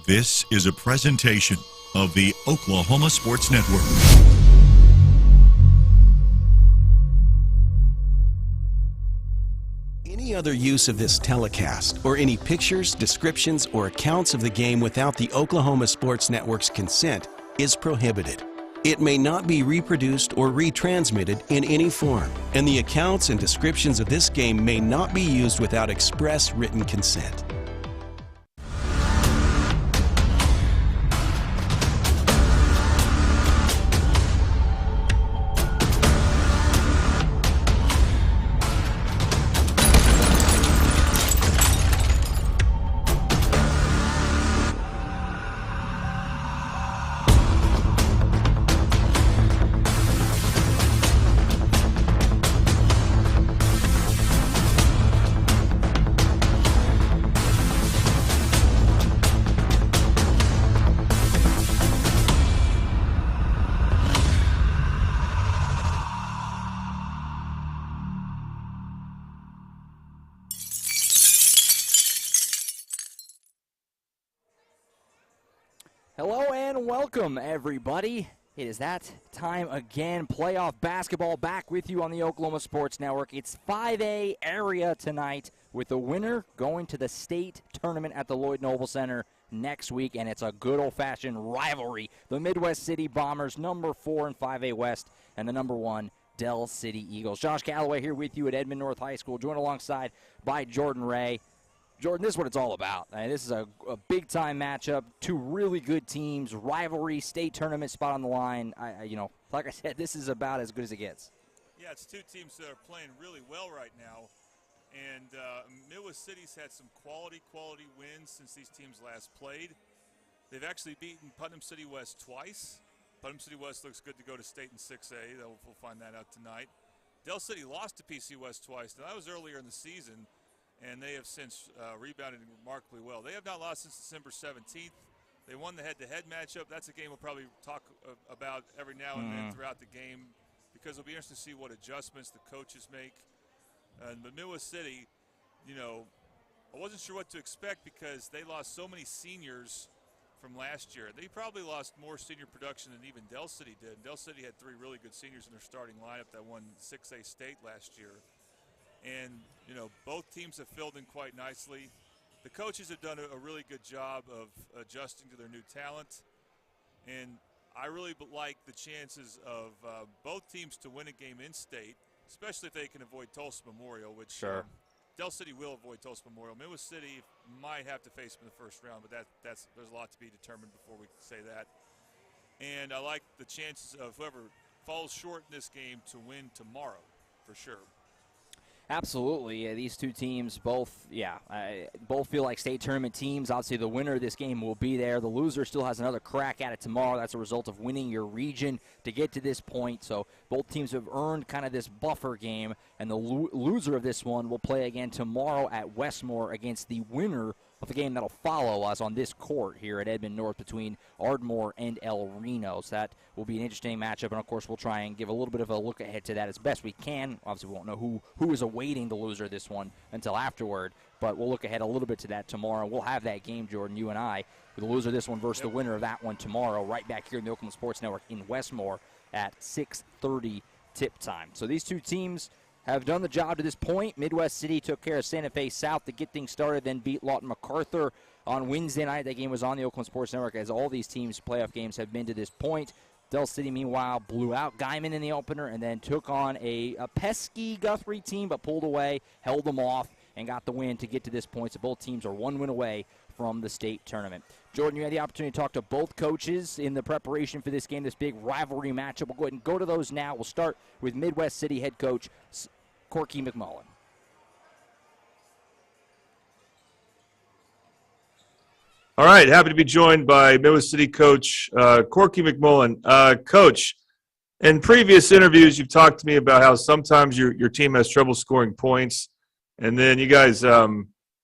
This is a presentation of the Oklahoma Sports Network. Any other use of this telecast, or any pictures, descriptions, or accounts of the game without the Oklahoma Sports Network's consent is prohibited. It may not be reproduced or retransmitted in any form, and the accounts and descriptions of this game may not be used without express written consent. Hello and welcome, everybody. It is that time again. Playoff basketball back with you on the Oklahoma Sports Network. It's 5A area tonight with the winner going to the state tournament at the Lloyd Noble Center next week, and it's a good old-fashioned rivalry. The Midwest City Bombers, number 4 in 5A West, and the number 1 Dell City Eagles. Josh Calloway here with you at Edmond North High School, joined alongside by Jordan Ray. Jordan, this is what it's all about. This is a big-time matchup, two really good teams, rivalry, state tournament spot on the line. Like I said, this is about as good as it gets. Yeah, it's two teams that are playing really well right now. And Midwest City's had some quality wins since these teams last played. They've actually beaten Putnam City West twice. Putnam City West looks good to go to state in 6A. We'll find that out tonight. Dell City lost to PC West twice. Now, that was earlier in the season, and they have since rebounded remarkably well. They have not lost since December 17th. They won the head-to-head matchup. That's a game we'll probably talk about every now and then throughout the game, because it'll be interesting to see what adjustments the coaches make. But Midwest City, I wasn't sure what to expect because they lost so many seniors from last year. They probably lost more senior production than even Dell City did. Dell City had 3 really good seniors in their starting lineup that won 6A state last year. And, both teams have filled in quite nicely. The coaches have done a really good job of adjusting to their new talent. And I really like the chances of both teams to win a game in state, especially if they can avoid Tulsa Memorial, which Dell City will avoid Tulsa Memorial. Midwest City might have to face them in the first round, but there's a lot to be determined before we can say that. And I like the chances of whoever falls short in this game to win tomorrow, for sure. Absolutely. These two teams both feel like state tournament teams. Obviously, the winner of this game will be there. The loser still has another crack at it tomorrow. That's a result of winning your region to get to this point. So both teams have earned kind of this buffer game, and the loser of this one will play again tomorrow at Westmore against the winner of the game that'll follow us on this court here at Edmond North between Ardmore and El Reno. So that will be an interesting matchup, and of course we'll try and give a little bit of a look ahead to that as best we can. Obviously we won't know who is awaiting the loser of this one until afterward, but we'll look ahead a little bit to that tomorrow. We'll have that game, Jordan, you and I, with the loser of this one versus the winner of that one tomorrow, right back here in the Oklahoma Sports Network in Westmore at 6:30 tip time. So these two teams have done the job to this point. Midwest City took care of Santa Fe South to get things started, then beat Lawton MacArthur on Wednesday night. That game was on the Oklahoma Sports Network, as all these teams' playoff games have been to this point. Dell City, meanwhile, blew out Guyman in the opener and then took on a pesky Guthrie team, but pulled away, held them off, and got the win to get to this point. So both teams are one win away from the state tournament. Jordan, you had the opportunity to talk to both coaches in the preparation for this game, this big rivalry matchup. We'll go ahead and go to those now. We'll start with Midwest City head coach Corky McMullen. All right, happy to be joined by Midwest City coach Corky McMullen. Coach, in previous interviews, you've talked to me about how sometimes your team has trouble scoring points, and then you guys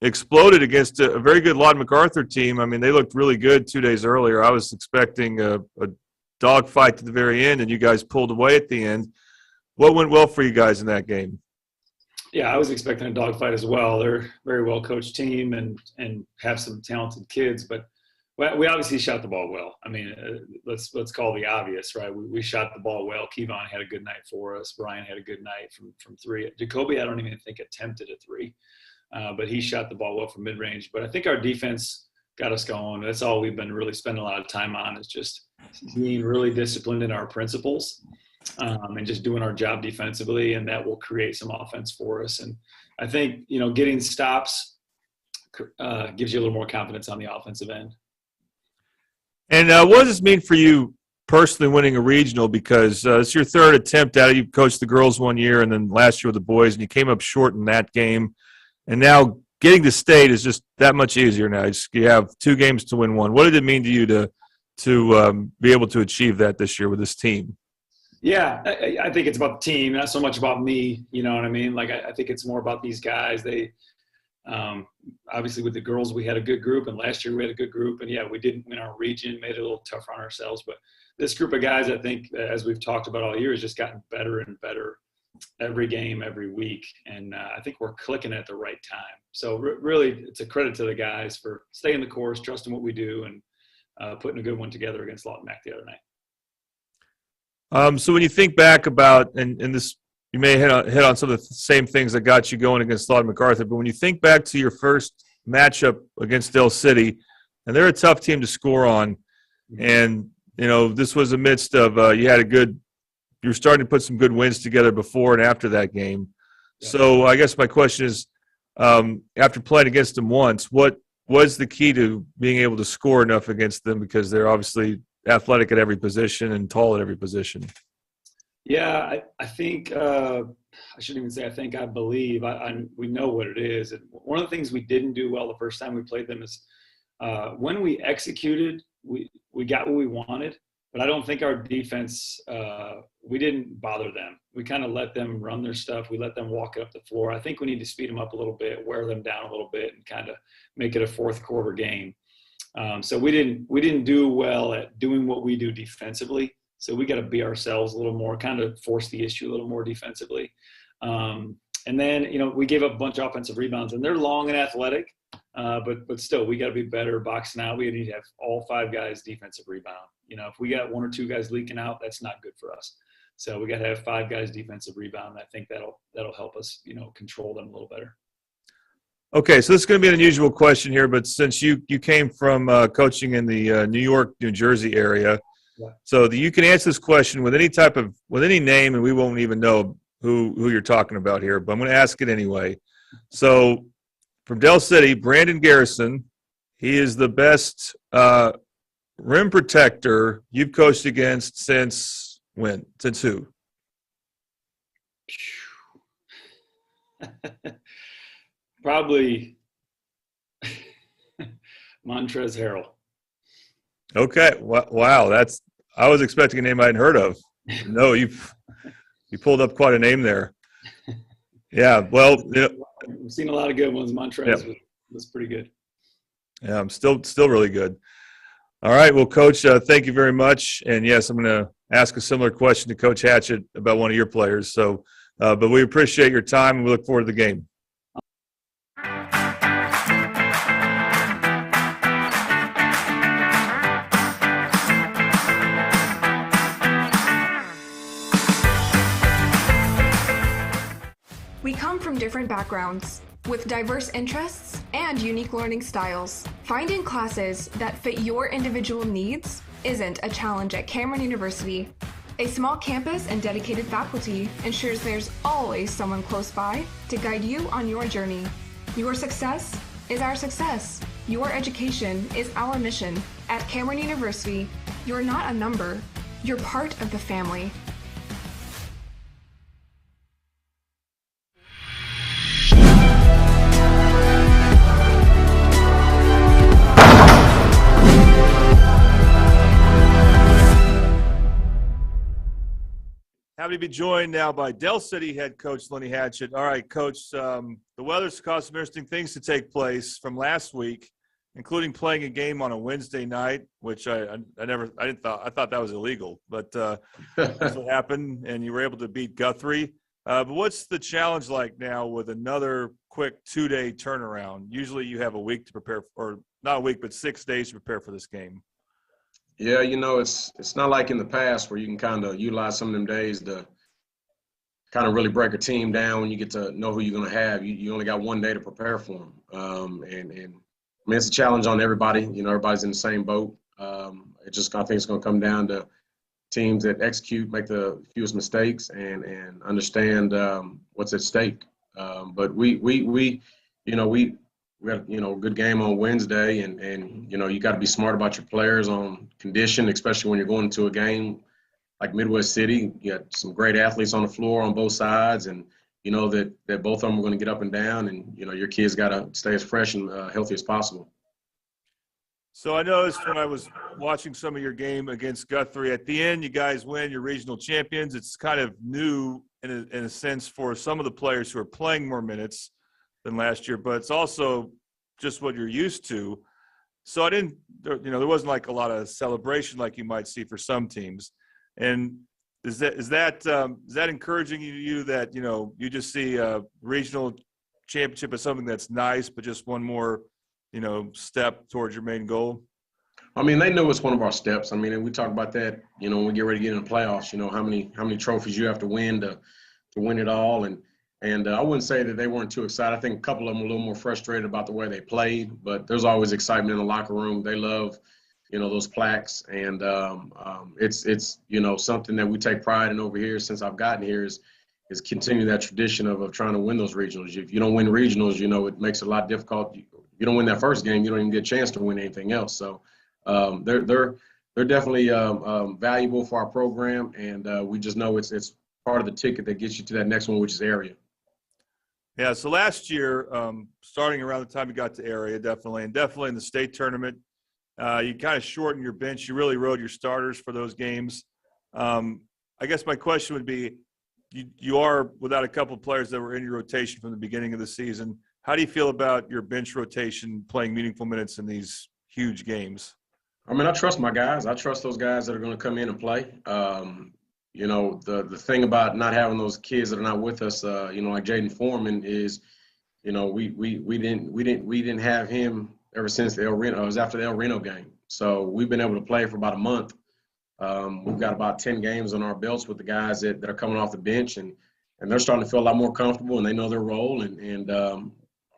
exploded against a very good Lawton MacArthur team. I mean, they looked really good 2 days earlier. I was expecting a dogfight to the very end, and you guys pulled away at the end. What went well for you guys in that game? Yeah, I was expecting a dogfight as well. They're a very well-coached team and have some talented kids. But Well, we obviously shot the ball well. I mean, let's call the obvious, right? We shot the ball well. Kevon had a good night for us. Brian had a good night from three. Jacoby, I don't even think attempted a three, but he shot the ball well from mid-range. But I think our defense got us going. That's all we've been really spending a lot of time on, is just being really disciplined in our principles and just doing our job defensively, and that will create some offense for us. And I think, getting stops gives you a little more confidence on the offensive end. And what does this mean for you personally, winning a regional? Because it's your third attempt at it. You coached the girls one year and then last year with the boys, and you came up short in that game. And now getting to state is just that much easier now. You have 2 games to win one. What did it mean to you to be able to achieve that this year with this team? Yeah, I think it's about the team, not so much about me. You know what I mean? Like, I think it's more about these guys. They obviously with the girls, we had a good group, and last year we had a good group. And yeah, we didn't win our region, made it a little tougher on ourselves. But this group of guys, I think, as we've talked about all year, has just gotten better and better every game, every week. And I think we're clicking at the right time. So really, it's a credit to the guys for staying the course, trusting what we do, and putting a good one together against Lawton Mac the other night. So when you think back about, and this, you may hit on some of the same things that got you going against Lawton MacArthur, but when you think back to your first matchup against Dell City, and they're a tough team to score on, and this was amidst of you were starting to put some good wins together before and after that game. Yeah. So I guess my question is, after playing against them once, what was the key to being able to score enough against them? Because they're obviously athletic at every position and tall at every position. Yeah, I think I shouldn't even say I think, I believe. We know what it is. And one of the things we didn't do well the first time we played them is when we executed, we got what we wanted. But I don't think our defense, we didn't bother them. We kind of let them run their stuff. We let them walk it up the floor. I think we need to speed them up a little bit, wear them down a little bit, and kind of make it a fourth quarter game. So we didn't do well at doing what we do defensively. So we got to be ourselves a little more, kind of force the issue a little more defensively. And then, we gave up a bunch of offensive rebounds, and they're long and athletic. But still, we got to be better boxing out. We need to have all 5 guys defensive rebound. If we got 1 or 2 guys leaking out, that's not good for us. So we got to have 5 guys defensive rebound. I think that'll help us, control them a little better. Okay, so this is going to be an unusual question here, but since you came from coaching in the New York, New Jersey area, yeah. So you can answer this question with any name, and we won't even know who you're talking about here. But I'm going to ask it anyway. So from Dell City, Brandon Garrison, he is the best rim protector you've coached against since when? Since who? Probably Montrez Harrell. Okay. Wow. I was expecting a name I hadn't heard of. No, you pulled up quite a name there. Yeah. Well, we've seen a lot of good ones. Montrez was pretty good. Yeah, I'm still really good. All right. Well, Coach, thank you very much. And yes, I'm going to ask a similar question to Coach Hatchett about one of your players. So, but we appreciate your time, and we look forward to the game. We come from different backgrounds, with diverse interests and unique learning styles. Finding classes that fit your individual needs isn't a challenge at Cameron University. A small campus and dedicated faculty ensures there's always someone close by to guide you on your journey. Your success is our success. Your education is our mission. At Cameron University, you're not a number, you're part of the family. Happy to be joined now by Dell City head coach Lenny Hatchett. All right, Coach, the weather's caused some interesting things to take place from last week, including playing a game on a Wednesday night, which I thought that was illegal, but that's what happened, and you were able to beat Guthrie. But what's the challenge like now with another quick 2-day turnaround? Usually you have a week to prepare, or not a week, but 6 days to prepare for this game. Yeah, it's not like in the past where you can kind of utilize some of them days to kind of really break a team down when you get to know who you're going to have. You only got 1 day to prepare for them. And I mean, it's a challenge on everybody. Everybody's in the same boat. I think it's going to come down to teams that execute, make the fewest mistakes, and understand what's at stake. But we had a good game on Wednesday, and you got to be smart about your players on condition, especially when you're going into a game like Midwest City. You got some great athletes on the floor on both sides, and that both of them are going to get up and down, and your kids got to stay as fresh and healthy as possible. So I noticed when I was watching some of your game against Guthrie, at the end you guys win, you're regional champions. It's kind of new in a sense for some of the players who are playing more minutes than last year, but it's also just what you're used to. So there wasn't like a lot of celebration like you might see for some teams. And is that encouraging you that you just see a regional championship as something that's nice, but just one more step towards your main goal? I mean, they know it's one of our steps. I mean, and we talk about that, when we get ready to get in the playoffs, how many trophies you have to win to win it all. And I wouldn't say that they weren't too excited. I think a couple of them were a little more frustrated about the way they played, but there's always excitement in the locker room. They love, those plaques. And it's something that we take pride in over here since I've gotten here is continue that tradition of trying to win those regionals. If you don't win regionals, it makes it a lot difficult. You don't win that first game, you don't even get a chance to win anything else. So they're definitely valuable for our program, and we just know it's part of the ticket that gets you to that next one, which is area. Yeah, so last year, starting around the time you got to area, definitely in the state tournament, you kind of shortened your bench. You really rode your starters for those games. I guess my question would be, you are without a couple of players that were in your rotation from the beginning of the season. How do you feel about your bench rotation playing meaningful minutes in these huge games? I mean, I trust my guys. I trust those guys that are going to come in and play. The thing about not having those kids that are not with us, like Jaden Foreman is, we didn't have him ever since the El Reno. It was after the El Reno game. So we've been able to play for about a month. We've got about 10 games on our belts with the guys that are coming off the bench, and they're starting to feel a lot more comfortable, and they know their role, and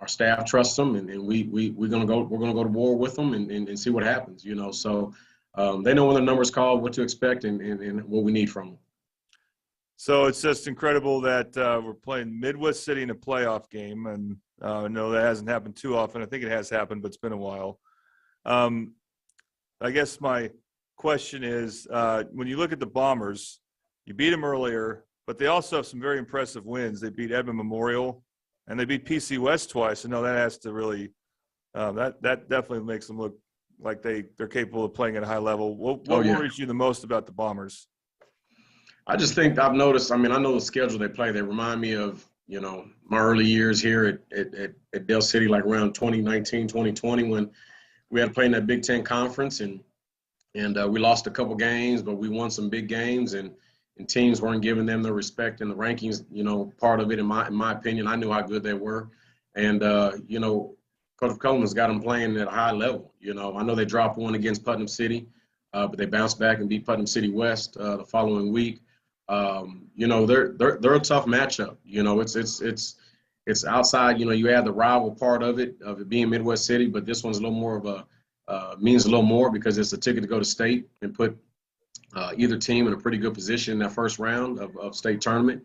our staff trusts them, and we're gonna go to war with them and see what happens. So they know when the number's called, what to expect, and what we need from them. So it's just incredible that we're playing Midwest City in a playoff game, and I know that hasn't happened too often. I think it has happened, but it's been a while. I guess my question is, when you look at the Bombers, you beat them earlier, but they also have some very impressive wins. They beat Edmond Memorial, and they beat PC West twice. I know that has to really that definitely makes them look like they're capable of playing at a high level. What worries you the most about the Bombers? I just think I've noticed, I know the schedule they play. They remind me of, my early years here at Dale City, like around 2019, 2020, when we had to play in that Big Ten conference, and we lost a couple games, but we won some big games, and teams weren't giving them the respect in the rankings. Part of it, in my opinion, I knew how good they were, and Coach Coleman's got them playing at a high level. I know they dropped one against Putnam City, but they bounced back and beat Putnam City West the following week. They're a tough matchup. It's outside. You add the rival part of it being Midwest City, but this one's a little more of a means a little more because it's a ticket to go to state and put either team in a pretty good position in that first round of state tournament.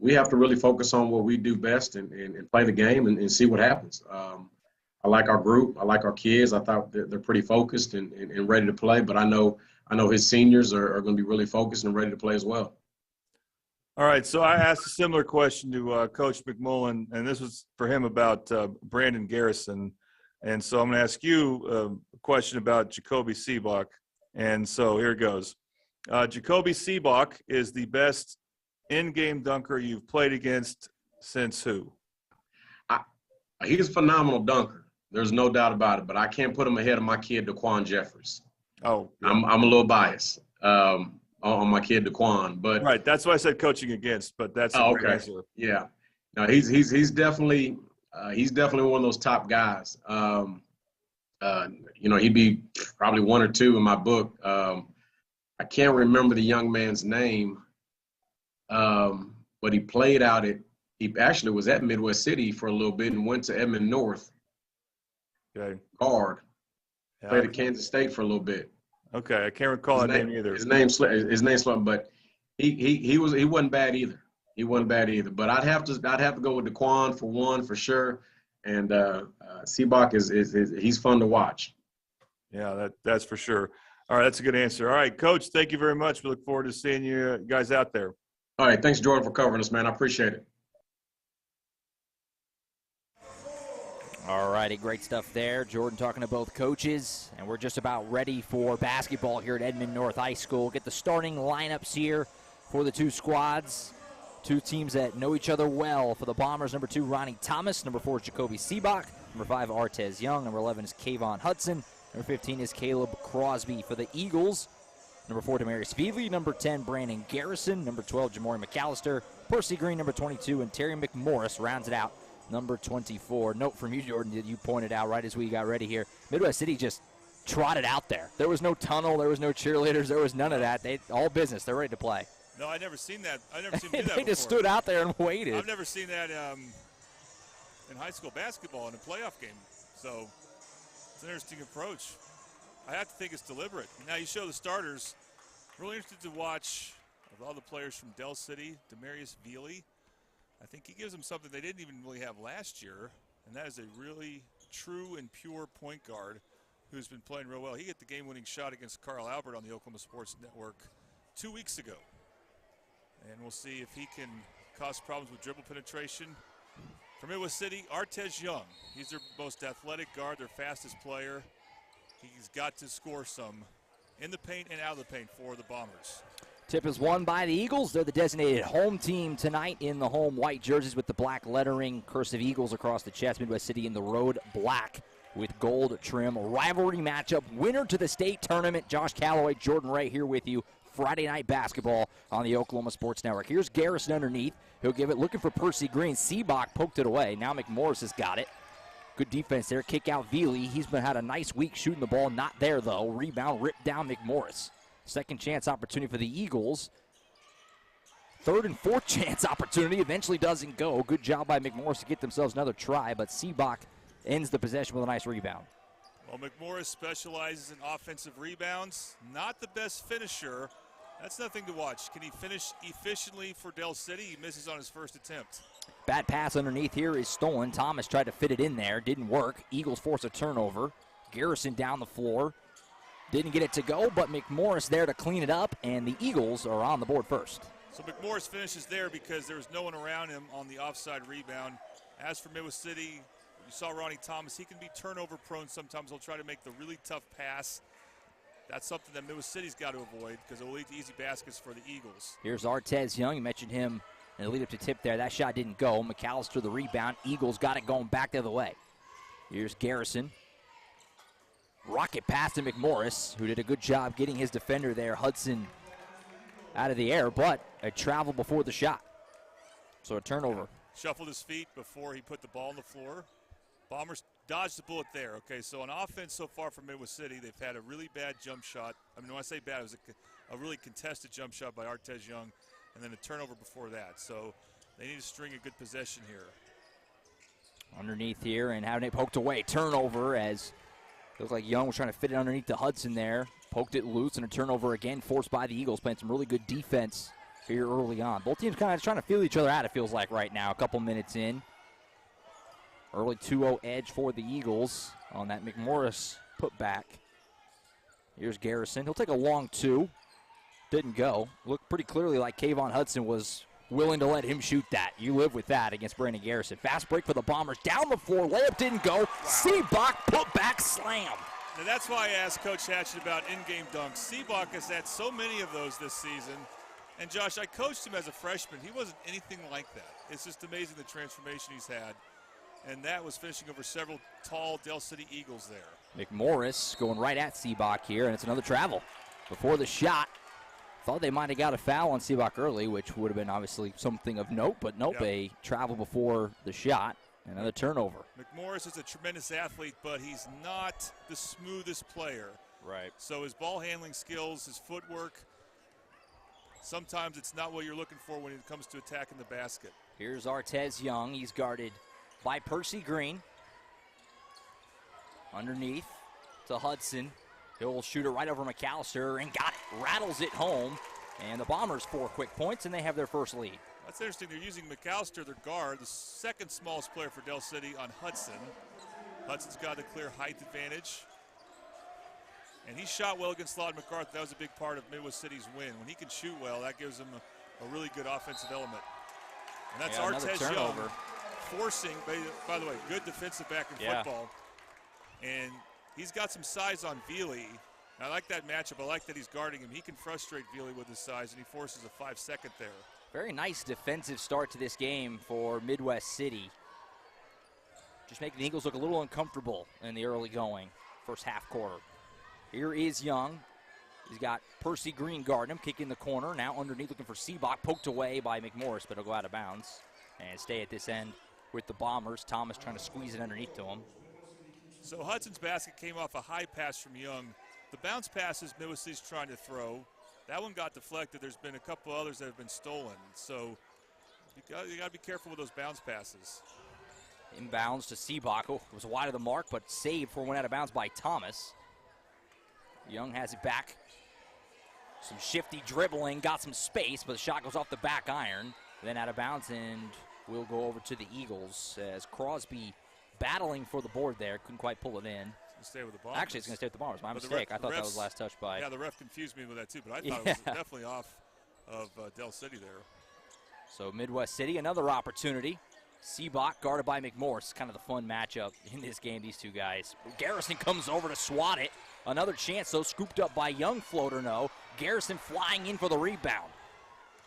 We have to really focus on what we do best and play the game and see what happens. I like our group. I like our kids. I thought they're pretty focused and ready to play, but I know his seniors are going to be really focused and ready to play as well. All right, so I asked a similar question to Coach McMullen, and this was for him about Brandon Garrison. And so I'm going to ask you a question about Jacoby Seabach. And so here it goes. Jacoby Seabach is the best in-game dunker you've played against since who? He's a phenomenal dunker. There's no doubt about it, but I can't put him ahead of my kid, Daquan Jeffers. Oh, yeah. I'm a little biased on my kid, Daquan, but right. That's why I said coaching against, but that's okay. Answer. Yeah, no, he's definitely one of those top guys. He'd be probably 1 or 2 in my book. I can't remember the young man's name, but he played out at. He actually was at Midwest City for a little bit and went to Edmond North. Okay. Guard. Yeah. Played at Kansas State for a little bit. Okay, I can't recall his name either. His name slipped, but he wasn't bad either. He wasn't bad either. But I'd have to go with Daquan for 1 for sure. And Seabach he's fun to watch. Yeah, that's for sure. All right, that's a good answer. All right, Coach, thank you very much. We look forward to seeing you guys out there. All right, thanks, Jordan, for covering us, man. I appreciate it. All righty, great stuff there. Jordan talking to both coaches, and we're just about ready for basketball here at Edmond North High School. Get the starting lineups here for the 2 squads. 2 teams that know each other well. For the Bombers, number 2, Ronnie Thomas. Number 4 is Jacoby Seabach. Number 5, Artez Young. Number 11 is Kayvon Hudson. Number 15 is Caleb Crosby. For the Eagles, number 4, Demarius Feely. Number 10, Brandon Garrison. Number 12, Jamori McAllister. Percy Green, number 22, and Terry McMorris rounds it out. Number 24. Note from you, Jordan, that you pointed out right as we got ready here. Midwest City just trotted out there. There was no tunnel. There was no cheerleaders. There was none of that. All business. They're ready to play. No, I never seen that. I never seen them do that They before. just stood out there and waited. I've never seen that in high school basketball in a playoff game. So it's an interesting approach. I have to think it's deliberate. Now you show the starters. Really interested to watch of all the players from Del City, Demarius Feely. I think he gives them something they didn't even really have last year, and that is a really true and pure point guard who's been playing real well. He hit the game-winning shot against Carl Albert on the Oklahoma Sports Network 2 weeks ago. And we'll see if he can cause problems with dribble penetration. From Midwest City, Artez Young. He's their most athletic guard, their fastest player. He's got to score some in the paint and out of the paint for the Bombers. Tip is won by the Eagles. They're the designated home team tonight in the home white jerseys with the black lettering, cursive Eagles across the chest. Midwest City in the road black with gold trim. Rivalry matchup, winner to the state tournament. Josh Calloway, Jordan Ray here with you. Friday night basketball on the Oklahoma Sports Network. Here's Garrison underneath. He'll give it, looking for Percy Green. Seabach poked it away. Now McMorris has got it. Good defense there. Kick out Veely. He's had a nice week shooting the ball. Not there, though. Rebound ripped down McMorris. Second chance opportunity for the Eagles. Third and fourth chance opportunity eventually doesn't go. Good job by McMorris to get themselves another try, but Seabach ends the possession with a nice rebound. Well, McMorris specializes in offensive rebounds. Not the best finisher. That's nothing to watch. Can he finish efficiently for Del City? He misses on his first attempt. Bad pass underneath here is stolen. Thomas tried to fit it in there. Didn't work. Eagles force a turnover. Garrison down the floor. Didn't get it to go, but McMorris there to clean it up, and the Eagles are on the board first. So McMorris finishes there because there was no one around him on the offside rebound. As for Midwest City, you saw Ronnie Thomas. He can be turnover prone sometimes. He'll try to make the really tough pass. That's something that Midwest City's got to avoid because it will lead to easy baskets for the Eagles. Here's Artez Young. You mentioned him in the lead up to tip there. That shot didn't go. McAllister the rebound. Eagles got it going back the other way. Here's Garrison. Rocket pass to McMorris, who did a good job getting his defender there, Hudson, out of the air, but a travel before the shot. So a turnover. Shuffled his feet before he put the ball on the floor. Bombers dodged the bullet there. Okay, so on offense so far from Midwest City, they've had a really bad jump shot. I mean, when I say bad, it was a really contested jump shot by Artez Young, and then a turnover before that. So they need to string a good possession here. Underneath here, and having it poked away. Turnover as it looked like Young was trying to fit it underneath to Hudson there. Poked it loose, and a turnover again forced by the Eagles, playing some really good defense here early on. Both teams kind of trying to feel each other out, it feels like right now, a couple minutes in. Early 2-0 edge for the Eagles on that McMorris putback. Here's Garrison. He'll take a long two. Didn't go. Looked pretty clearly like Kayvon Hudson was willing to let him shoot that. You live with that against Brandon Garrison. Fast break for the Bombers. Down the floor. Layup didn't go. Wow. Seabach putback slam. Now that's why I asked Coach Hatchett about in-game dunks. Seabach has had so many of those this season. And, Josh, I coached him as a freshman. He wasn't anything like that. It's just amazing the transformation he's had. And that was finishing over several tall Del City Eagles there. McMorris going right at Seabach here, and it's another travel. Before the shot, thought they might have got a foul on Seabach early, which would have been obviously something of note, but nope, a travel before the shot. Another turnover. McMorris is a tremendous athlete, but he's not the smoothest player. Right. So his ball handling skills, his footwork, sometimes it's not what you're looking for when it comes to attacking the basket. Here's Artez Young. He's guarded by Percy Green. Underneath to Hudson. He'll shoot it right over McAllister and got it. Rattles it home. And the Bombers 4 quick points, and they have their first lead. That's interesting. They're using McAllister, their guard, the second smallest player for Del City, on Hudson. Hudson's got a clear height advantage. And he shot well against Lawton MacArthur. That was a big part of Midwest City's win. When he can shoot well, that gives him a really good offensive element. And that's Artez Young forcing, by the way, good defensive back in football. And he's got some size on Veely. I like that matchup. I like that he's guarding him. He can frustrate Veely with his size, and he forces a 5-second there. Very nice defensive start to this game for Midwest City. Just making the Eagles look a little uncomfortable in the early going, first half quarter. Here is Young. He's got Percy Green guarding him, kicking the corner. Now underneath looking for Seabach, poked away by McMorris, but it'll go out of bounds and stay at this end with the Bombers. Thomas trying to squeeze it underneath to him. So Hudson's basket came off a high pass from Young. The bounce passes Midwest City's trying to throw, that one got deflected. There's been a couple others that have been stolen. So you got to be careful with those bounce passes. Inbounds to Seabach. Oh, it was wide of the mark, but saved for one out of bounds by Thomas. Young has it back. Some shifty dribbling, got some space, but the shot goes off the back iron. Then out of bounds, and will go over to the Eagles as Crosby battling for the board there. Couldn't quite pull it in. Stay with the Bombers. Actually, it's going to stay with the Bombers. My mistake. I thought that was last touch by. Yeah, the ref confused me with that too, but I thought it was definitely off of Del City there. So Midwest City, another opportunity. Seabach guarded by McMorris. Kind of the fun matchup in this game, these two guys. Garrison comes over to swat it. Another chance, though, scooped up by Young. Floater, no. Garrison flying in for the rebound.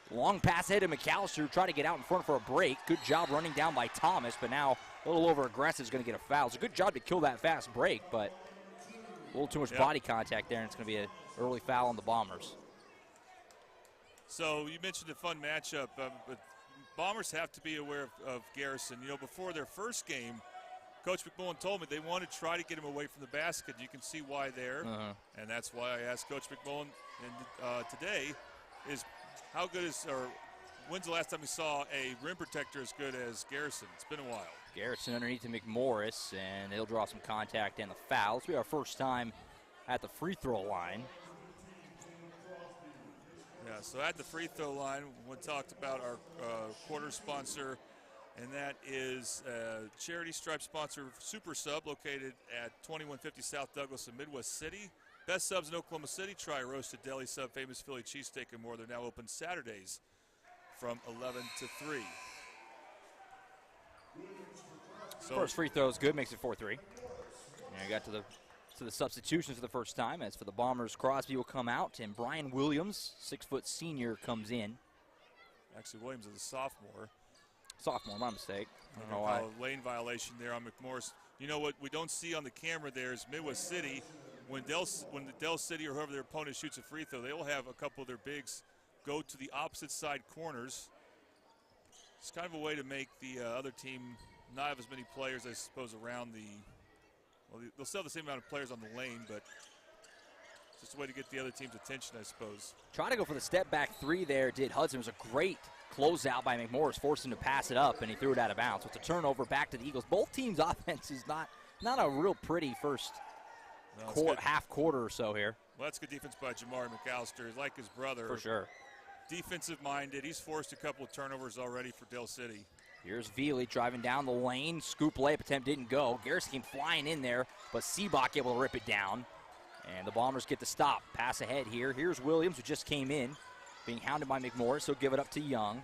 Long pass ahead to McAllister, who tried to get out in front for a break. Good job running down by Thomas, but now a little over-aggressive is going to get a foul. It's a good job to kill that fast break, but a little too much body contact there, and it's going to be an early foul on the Bombers. So you mentioned a fun matchup, but Bombers have to be aware of Garrison. You know, before their first game, Coach McMullen told me they want to try to get him away from the basket. You can see why there, and that's why I asked Coach McMullen today is how good is, or when's the last time we saw a rim protector as good as Garrison? It's been a while. Garrison underneath to McMorris, and he'll draw some contact and the foul. This will be our first time at the free throw line. Yeah, so at the free throw line, we talked about our quarter sponsor, and that is charity stripe sponsor Super Sub, located at 2150 South Douglas in Midwest City. Best subs in Oklahoma City. Try roasted deli sub, famous Philly cheesesteak, and more. They're now open Saturdays from 11 to 3. So first free throw is good, makes it 4-3. And we got to the substitutions for the first time. As for the Bombers, Crosby will come out, and Brian Williams, 6-foot senior, comes in. Actually, Williams is a sophomore. Sophomore, my mistake. I don't know why. Lane violation there on McMorris. You know what we don't see on the camera there is Midwest City. When the Del City or whoever their opponent shoots a free throw, they will have a couple of their bigs go to the opposite side corners. It's kind of a way to make the other team not have as many players, I suppose, around the. Well, they'll still have the same amount of players on the lane, but it's just a way to get the other team's attention, I suppose. Try to go for the step back three there, did Hudson. It was a great closeout by McMorris, forced him to pass it up, and he threw it out of bounds. So it's a turnover back to the Eagles. Both teams' offense is not a real pretty first half quarter or so here. Well, that's good defense by Jamari McAllister. He's like his brother. For sure. Defensive-minded. He's forced a couple of turnovers already for Del City. Here's Veely driving down the lane. Scoop layup attempt didn't go. Garrison came flying in there, but Seabach able to rip it down. And the Bombers get the stop. Pass ahead here. Here's Williams, who just came in, being hounded by McMorris. He'll give it up to Young.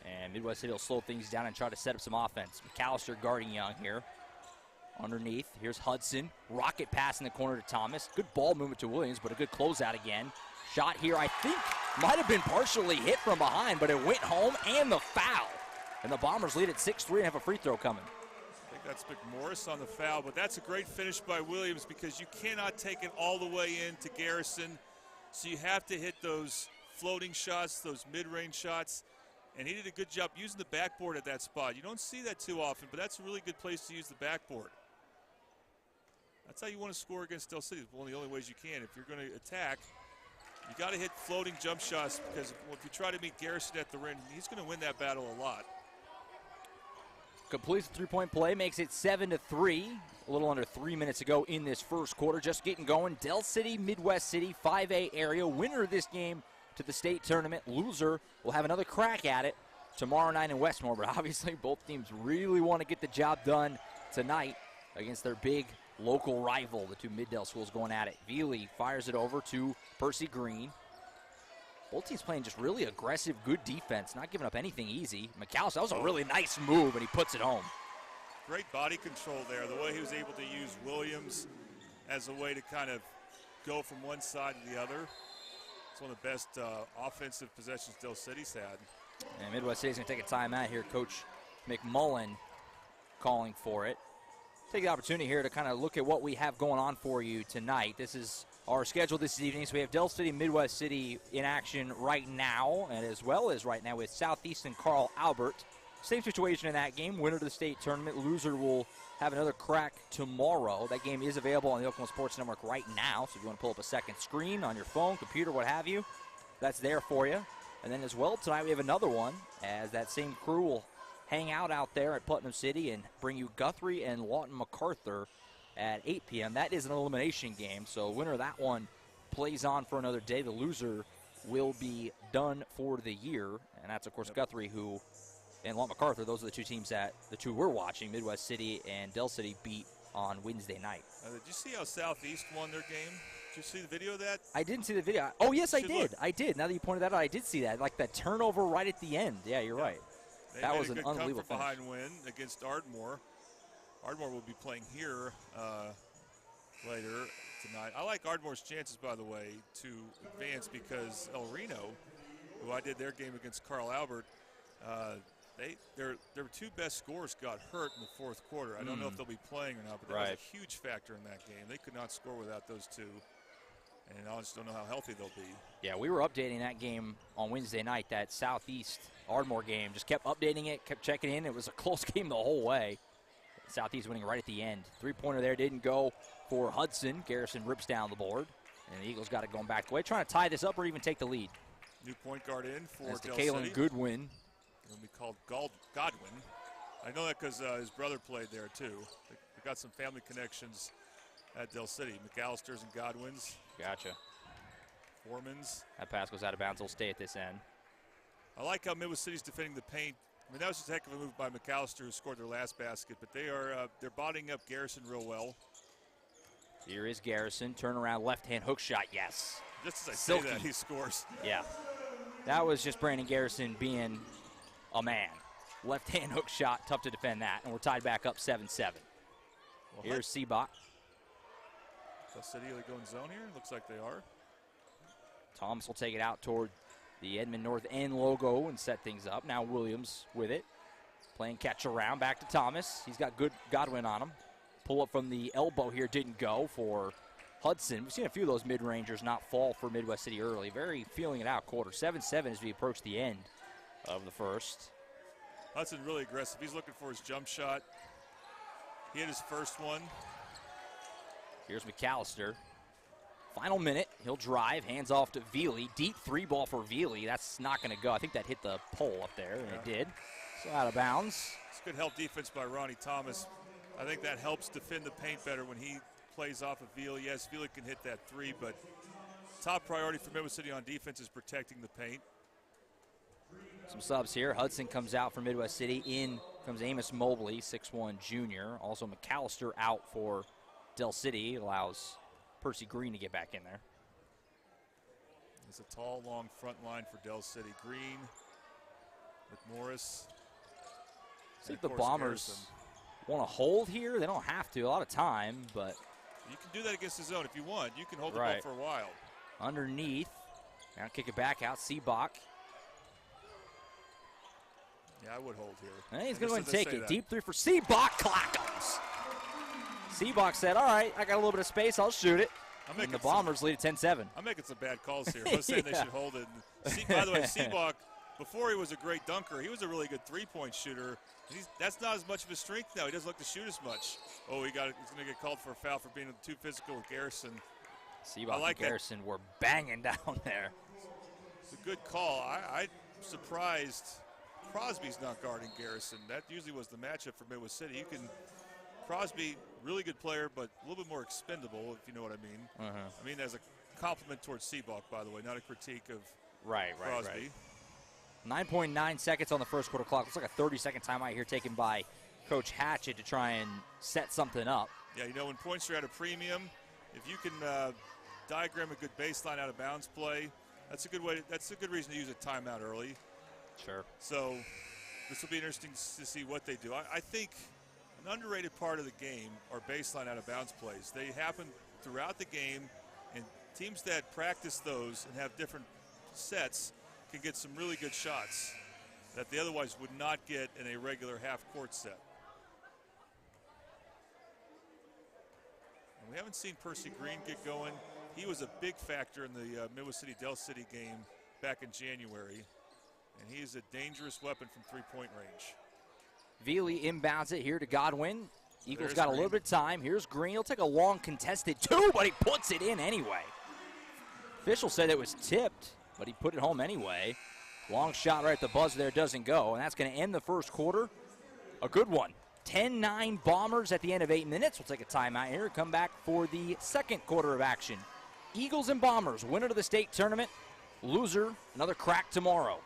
And Midwest City will slow things down and try to set up some offense. McAllister guarding Young here. Underneath, here's Hudson. Rocket pass in the corner to Thomas. Good ball movement to Williams, but a good closeout again. Shot here, I think, might have been partially hit from behind, but it went home, and the foul. And the Bombers lead at 6-3 and have a free throw coming. I think that's McMorris on the foul, but that's a great finish by Williams because you cannot take it all the way into Garrison. So you have to hit those floating shots, those mid-range shots. And he did a good job using the backboard at that spot. You don't see that too often, but that's a really good place to use the backboard. That's how you want to score against Del City. It's one of the only ways you can. If you're going to attack, you got to hit floating jump shots, because if you try to meet Garrison at the rim, he's going to win that battle a lot. Completes the three-point play, makes it 7-3. A little under 3 minutes ago in this first quarter. Just getting going. Del City, Midwest City, 5A area. Winner of this game to the state tournament. Loser will have another crack at it tomorrow night in Westmore. But obviously both teams really want to get the job done tonight against their big local rival. The two Mid-Del schools going at it. Veely fires it over to Percy Green. Both teams playing just really aggressive, good defense, not giving up anything easy. McAllister, that was a really nice move, and he puts it home. Great body control there. The way he was able to use Williams as a way to kind of go from one side to the other. It's one of the best offensive possessions Del City's had. And Midwest City's going to take a timeout here. Coach McMullen calling for it. Take the opportunity here to kind of look at what we have going on for you tonight. This is our schedule this evening. So we have Del City, Midwest City in action right now, and as well as right now with Southeast and Carl Albert. Same situation in that game. Winner of the state tournament. Loser will have another crack tomorrow. That game is available on the Oklahoma Sports Network right now. So if you want to pull up a second screen on your phone, computer, what have you, that's there for you. And then as well, tonight we have another one, as that same crew will hang out there at Putnam City and bring you Guthrie and Lawton MacArthur at 8 p.m. That is an elimination game, so winner of that one plays on for another day. The loser will be done for the year, and that's, of course, Guthrie and Lawton MacArthur. Those are the two teams that the two we're watching, Midwest City and Del City, beat on Wednesday night. Did you see how Southeast won their game? Did you see the video of that? I didn't see the video. Oh, yes, I did. I did. Now that you pointed that out, I did see that. Like that turnover right at the end. Yeah, you're right. That was an unbelievable finish. Behind win against Ardmore. Ardmore will be playing here later tonight. I like Ardmore's chances, by the way, to advance, because El Reno, who I did their game against Carl Albert, their two best scorers got hurt in the fourth quarter. I don't know if they'll be playing or not, but that was a huge factor in that game. They could not score without those two, and I just don't know how healthy they'll be. Yeah, we were updating that game on Wednesday night, that Southeast Ardmore game. Just kept updating it, kept checking in. It was a close game the whole way. Southeast winning right at the end. Three-pointer there didn't go for Hudson. Garrison rips down the board, and the Eagles got it going back the way, trying to tie this up or even take the lead. New point guard in for That's Del Kalen City. Goodwin. He'll be called Godwin. I know that because his brother played there, too. They got some family connections at Del City. McAllister's and Godwin's. Gotcha. Foreman's. That pass goes out of bounds. He'll stay at this end. I like how Midwest City's defending the paint. I mean, that was just a heck of a move by McAllister, who scored their last basket. But they're bodying up Garrison real well. Here is Garrison. Turnaround left-hand hook shot. Yes. Just as I Silky. say that, he scores. Yeah. That was just Brandon Garrison being a man. Left-hand hook shot. Tough to defend that. And we're tied back up 7-7. Well, here's Seabach. Del City, are they going zone here? Looks like they are. Thomas will take it out toward the Edmond North End logo and set things up. Now Williams with it. Playing catch around. Back to Thomas. He's got good Godwin on him. Pull up from the elbow here didn't go for Hudson. We've seen a few of those mid-rangers not fall for Midwest City early. Very feeling it out quarter. 7-7 as we approach the end of the first. Hudson really aggressive. He's looking for his jump shot. He hit his first one. Here's McAllister. Final minute. He'll drive. Hands off to Veely. Deep three ball for Veely. That's not going to go. I think that hit the pole up there, and it did. So out of bounds. It's good help defense by Ronnie Thomas. I think that helps defend the paint better when he plays off of Veely. Yes, Veely can hit that three, but top priority for Midwest City on defense is protecting the paint. Some subs here. Hudson comes out for Midwest City. In comes Amos Mobley, 6'1 junior. Also McAllister out for Del City. Allows Percy Green to get back in there. It's a tall, long front line for Del City. Green with Morris. See if the Bombers want to hold here. They don't have to. A lot of time, but you can do that against the zone if you want. You can hold the ball for a while. Underneath. Now kick it back out. Seabach. Yeah, I would hold here. And he's going to go and take it. Deep three for Seabach. Clackums. Seabach said, all right, I got a little bit of space. I'll shoot it. And the Bombers lead at 10-7. I'm making some bad calls here. I'm saying they should hold it. By the way, Seabach before he was a great dunker, he was a really good three-point shooter. That's not as much of his strength now. He doesn't look to shoot as much. Oh, he's going to get called for a foul for being too physical with Garrison. Seabock and Garrison were banging down there. It's a good call. I'm surprised Crosby's not guarding Garrison. That usually was the matchup for Midwest City. Crosby, really good player, but a little bit more expendable, if you know what I mean. I mean, as a compliment towards Seabock, by the way, not a critique of Crosby. 9.9 seconds on the first quarter clock. Looks like a 30-second timeout here taken by Coach Hatchett to try and set something up. Yeah, you know, when points are at a premium, if you can diagram a good baseline out of bounds play, that's a good way. That's a good reason to use a timeout early. Sure. So this will be interesting to see what they do. I think an underrated part of the game are baseline out of bounds plays. They happen throughout the game, and teams that practice those and have different sets can get some really good shots that they otherwise would not get in a regular half-court set. And we haven't seen Percy Green get going. He was a big factor in the Midwest City-Del City game back in January, and he is a dangerous weapon from three-point range. Veely inbounds it here to Godwin. Eagles There's got a Green. little bit of time. Here's Green. He'll take a long contested two, but he puts it in anyway. Official said it was tipped, but he put it home anyway. Long shot right at the buzzer there, doesn't go, and that's going to end the first quarter. A good one. 10-9 Bombers at the end of 8 minutes. We'll take a timeout here. Come back for the second quarter of action. Eagles and Bombers, winner of the state tournament. Loser, another crack tomorrow.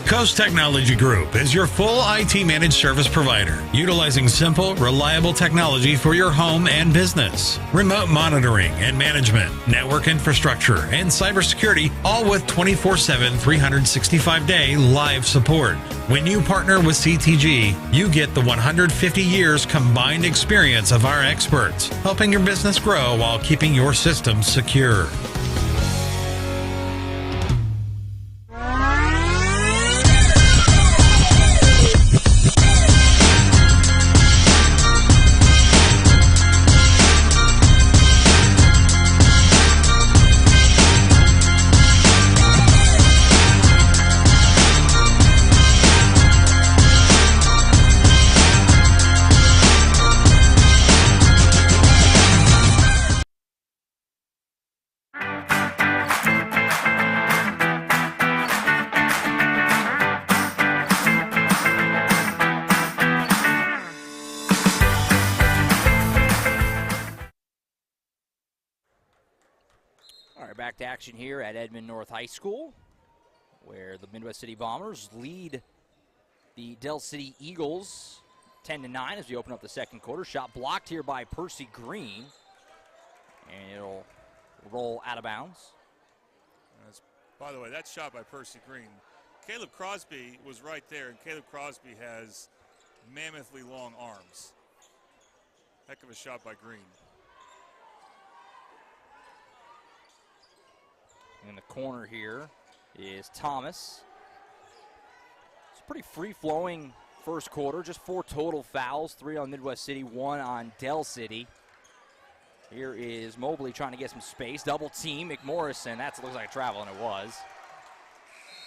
Coast Technology Group is your full IT managed service provider, utilizing simple, reliable technology for your home and business. Remote monitoring and management, network infrastructure, and cybersecurity, all with 24/7, 365-day live support. When you partner with CTG, you get the 150 years combined experience of our experts, helping your business grow while keeping your systems secure. Back to action here at Edmond North High School, where the Midwest City Bombers lead the Del City Eagles 10-9 as we open up the second quarter. Shot blocked here by Percy Green, and it'll roll out of bounds. By the way, that shot by Percy Green, Caleb Crosby was right there, and Caleb Crosby has mammothly long arms. Heck of a shot by Green. In the corner here is Thomas. It's a pretty free-flowing first quarter, just 4 total fouls, 3 on Midwest City, 1 on Del City. Here is Mobley trying to get some space. Double team, McMorrison. That looks like a travel, and it was.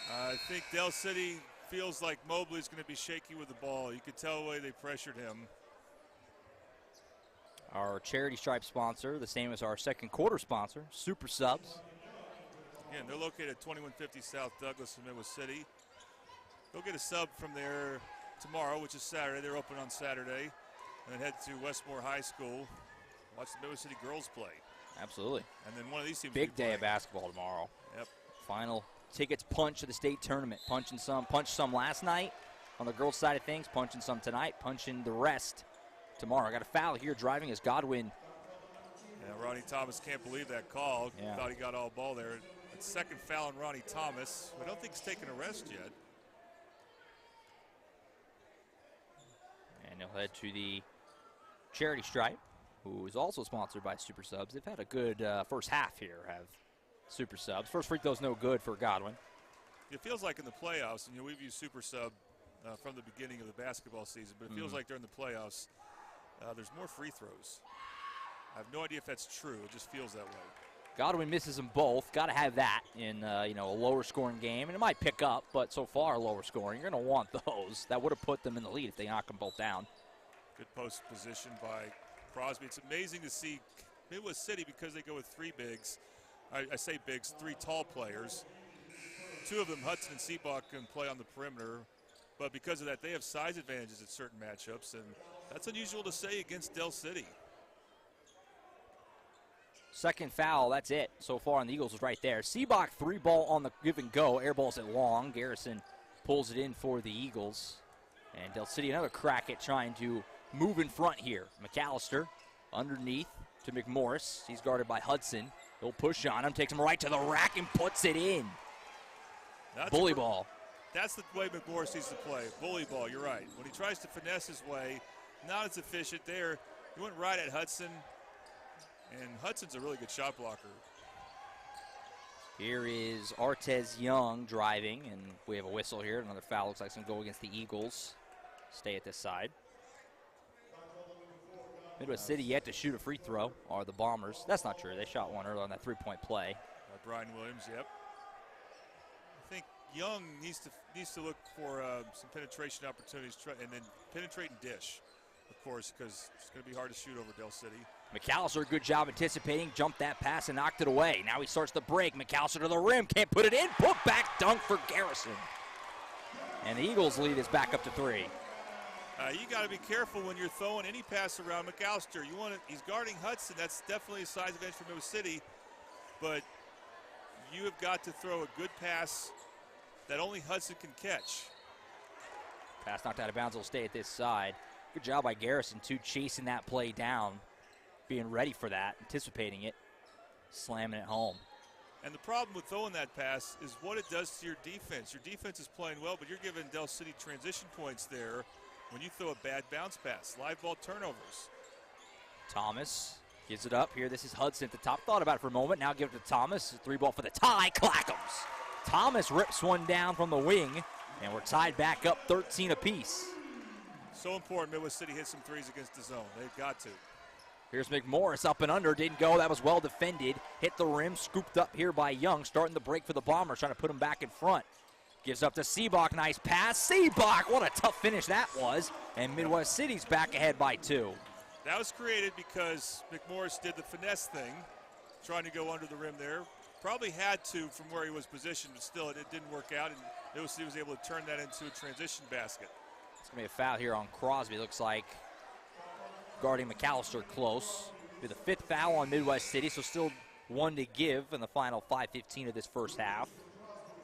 I think Del City feels like Mobley's going to be shaky with the ball. You could tell the way they pressured him. Our charity stripe sponsor, the same as our second quarter sponsor, Super Subs. Again, they're located at 2150 South Douglas in Midwest City. Go get a sub from there tomorrow, which is Saturday. They're open on Saturday. And then head to Westmore High School. Watch the Midwest City girls play. Absolutely. And then one of these teams big day of basketball tomorrow. Yep. Final tickets punch to the state tournament. Punched some last night on the girls' side of things. Punching some tonight. Punching the rest tomorrow. Got a foul here driving as Godwin. Yeah, Ronnie Thomas can't believe that call. Yeah. Thought he got all ball there. Second foul on Ronnie Thomas. I don't think he's taken a rest yet. And he'll head to the charity stripe, who is also sponsored by Super Subs. They've had a good first half here, have Super Subs. First free throw's no good for Godwin. It feels like in the playoffs, and we've used Super Sub from the beginning of the basketball season, but it feels like during the playoffs, there's more free throws. I have no idea if that's true. It just feels that way. Godwin misses them both. Got to have that in a lower scoring game, and it might pick up, but so far lower scoring. You're going to want those. That would have put them in the lead if they knock them both down. Good post position by Crosby. It's amazing to see Midwest City, because they go with three bigs. I say bigs, three tall players. Two of them, Hudson and Seabach, can play on the perimeter, but because of that, they have size advantages at certain matchups, and that's unusual to say against Del City. Second foul, that's it so far on the Eagles was right there. Seabach 3-ball on the give and go. Air balls it long. Garrison pulls it in for the Eagles. And Del City another crack at trying to move in front here. McAllister underneath to McMorris. He's guarded by Hudson. He'll push on him, takes him right to the rack and puts it in. Bully ball. That's the way McMorris needs to play. Bully ball, you're right. When he tries to finesse his way, not as efficient there. He went right at Hudson. And Hudson's a really good shot blocker. Here is Artez Young driving, and we have a whistle here. Another foul looks like it's going to go against the Eagles. Stay at this side. Midwest City yet to shoot a free throw are the Bombers. That's not true. They shot one earlier on that three-point play. Brian Williams, yep. I think Young needs to look for some penetration opportunities and then penetrate and dish, of course, because it's going to be hard to shoot over Del City. McAllister, good job anticipating, jumped that pass and knocked it away. Now he starts the break. McAllister to the rim, can't put it in. Put back dunk for Garrison. And the Eagles lead is back up to 3. You got to be careful when you're throwing any pass around McAllister. He's guarding Hudson. That's definitely a size advantage for Midwest City. But you have got to throw a good pass that only Hudson can catch. Pass knocked out of bounds will stay at this side. Good job by Garrison, too, chasing that play down. Being ready for that, anticipating it, slamming it home. And the problem with throwing that pass is what it does to your defense. Your defense is playing well, but you're giving Del City transition points there when you throw a bad bounce pass. Live ball turnovers. Thomas gives it up here. This is Hudson at the top. Thought about it for a moment. Now give it to Thomas. 3-ball for the tie. Clackums. Thomas rips one down from the wing, and we're tied back up 13 apiece. So important Midwest City hit some threes against the zone. They've got to. Here's McMorris up and under. Didn't go. That was well defended. Hit the rim. Scooped up here by Young. Starting the break for the Bombers. Trying to put him back in front. Gives up to Seabach. Nice pass. Seabach. What a tough finish that was. And Midwest City's back ahead by 2. That was created because McMorris did the finesse thing. Trying to go under the rim there. Probably had to from where he was positioned, but still it didn't work out. And Midwest City was able to turn that into a transition basket. It's going to be a foul here on Crosby. Looks like guarding McAllister close. Be the 5th foul on Midwest City, so still 1 to give in the final 5:15 of this first half.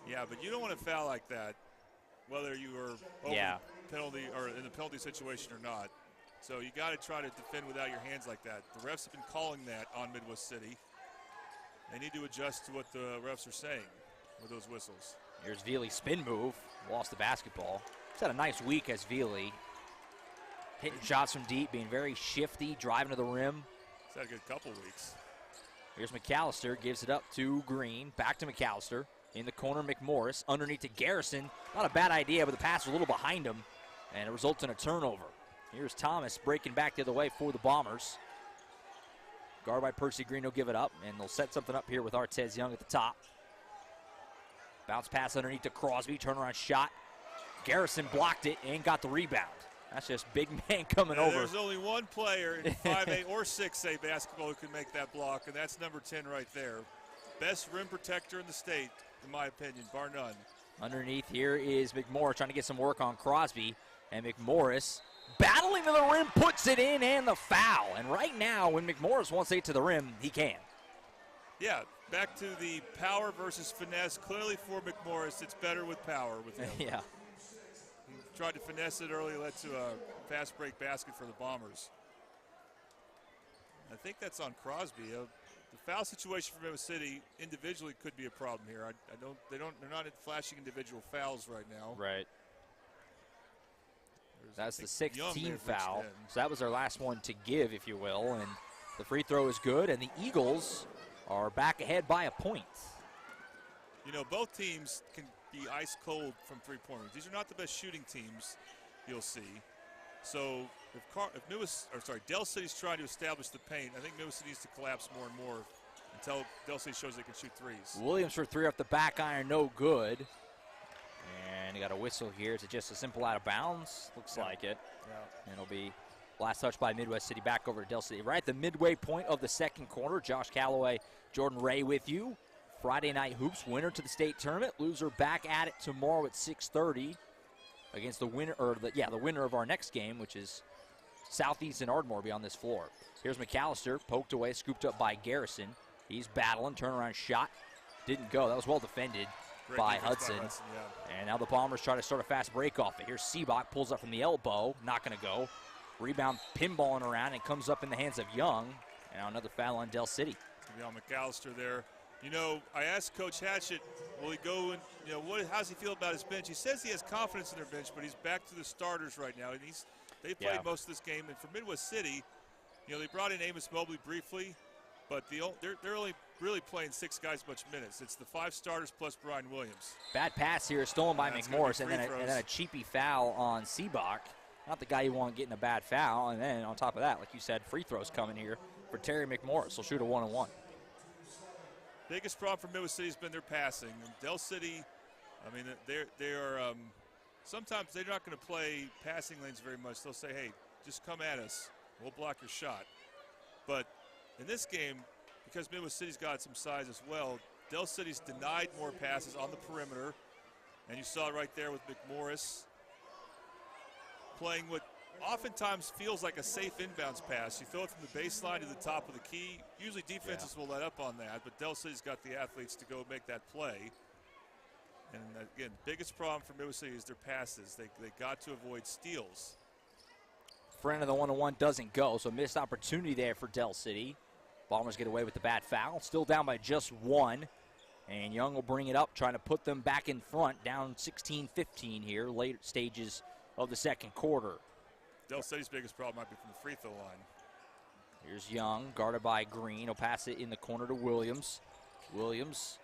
Yeah, but you don't want to foul like that, whether you are over penalty or in the penalty situation or not. So you got to try to defend without your hands like that. The refs have been calling that on Midwest City. They need to adjust to what the refs are saying with those whistles. Here's Veely spin move. Lost the basketball. He's had a nice week as Veely. Hitting shots from deep, being very shifty, driving to the rim. He's had a good couple weeks. Here's McAllister, gives it up to Green. Back to McAllister. In the corner, McMorris. Underneath to Garrison. Not a bad idea, but the pass was a little behind him, and it results in a turnover. Here's Thomas breaking back the other way for the Bombers. Guard by Percy Green will give it up, and they'll set something up here with Artez Young at the top. Bounce pass underneath to Crosby. Turnaround shot. Garrison blocked it and got the rebound. That's just big man coming over. There's only one player in 5A or 6A basketball who can make that block, and that's number 10 right there. Best rim protector in the state, in my opinion, bar none. Underneath here is McMorris trying to get some work on Crosby, and McMorris battling to the rim, puts it in, and the foul. And right now, when McMorris wants to get to the rim, he can. Yeah, back to the power versus finesse. Clearly for McMorris, it's better with power with him. Yeah. Tried to finesse it early, led to a fast break basket for the Bombers. I think that's on Crosby. The foul situation for Midwest City individually could be a problem here. They're not flashing individual fouls right now. Right. That's the 6th team foul. So that was our last one to give, if you will. And the free throw is good, and the Eagles are back ahead by a point. You know, both teams can be ice cold from three-point range. These are not the best shooting teams you'll see. So if Del City's trying to establish the paint, I think Midwest City needs to collapse more and more until Del City shows they can shoot threes. Williams for three off the back iron, no good. And he got a whistle here. Is it just a simple out of bounds? Looks like it. Yeah. And it'll be last touch by Midwest City back over to Del City. Right at the midway point of the second quarter, Josh Calloway, Jordan Ray with you. Friday Night Hoops, winner to the state tournament. Loser back at it tomorrow at 6:30 against the winner, the winner of our next game, which is Southeast and Ardmore, be on this floor. Here's McAllister, poked away, scooped up by Garrison. He's battling, turnaround shot. Didn't go. That was well defended by Hudson. Yeah. And now the Bombers try to start a fast break off it. Here's Seabach, pulls up from the elbow, not going to go. Rebound pinballing around and comes up in the hands of Young. And now another foul on Del City. On McAllister there. You know, I asked Coach Hatchett, will he go and, how does he feel about his bench? He says he has confidence in their bench, but he's back to the starters right now. And they've played most of this game. And for Midwest City, they brought in Amos Mobley briefly, but they're only really playing 6 guys much minutes. It's the 5 starters plus Brian Williams. Bad pass here, stolen by McMorris, and then a cheapy foul on Seabach. Not the guy you want getting a bad foul. And then on top of that, like you said, free throws coming here for Terry McMorris. He'll shoot a 1-on-1. Biggest problem for Midwest City has been their passing. And Del City, they are sometimes they're not going to play passing lanes very much. They'll say, hey, just come at us. We'll block your shot. But in this game, because Midwest City's got some size as well, Del City's denied more passes on the perimeter. And you saw it right there with McMorris playing what oftentimes feels like a safe inbounds pass. You throw it from the baseline to the top of the key. Usually defenses will let up on that, but Del City's got the athletes to go make that play. And again, biggest problem for Midwest City is their passes. They got to avoid steals. Friend of the 1-on-1 doesn't go, so missed opportunity there for Del City. Bombers get away with the bad foul. Still down by just 1. And Young will bring it up, trying to put them back in front, down 16-15 here, late stages of the second quarter. Del City's biggest problem might be from the free throw line. Here's Young, guarded by Green. He'll pass it in the corner to Williams. Williams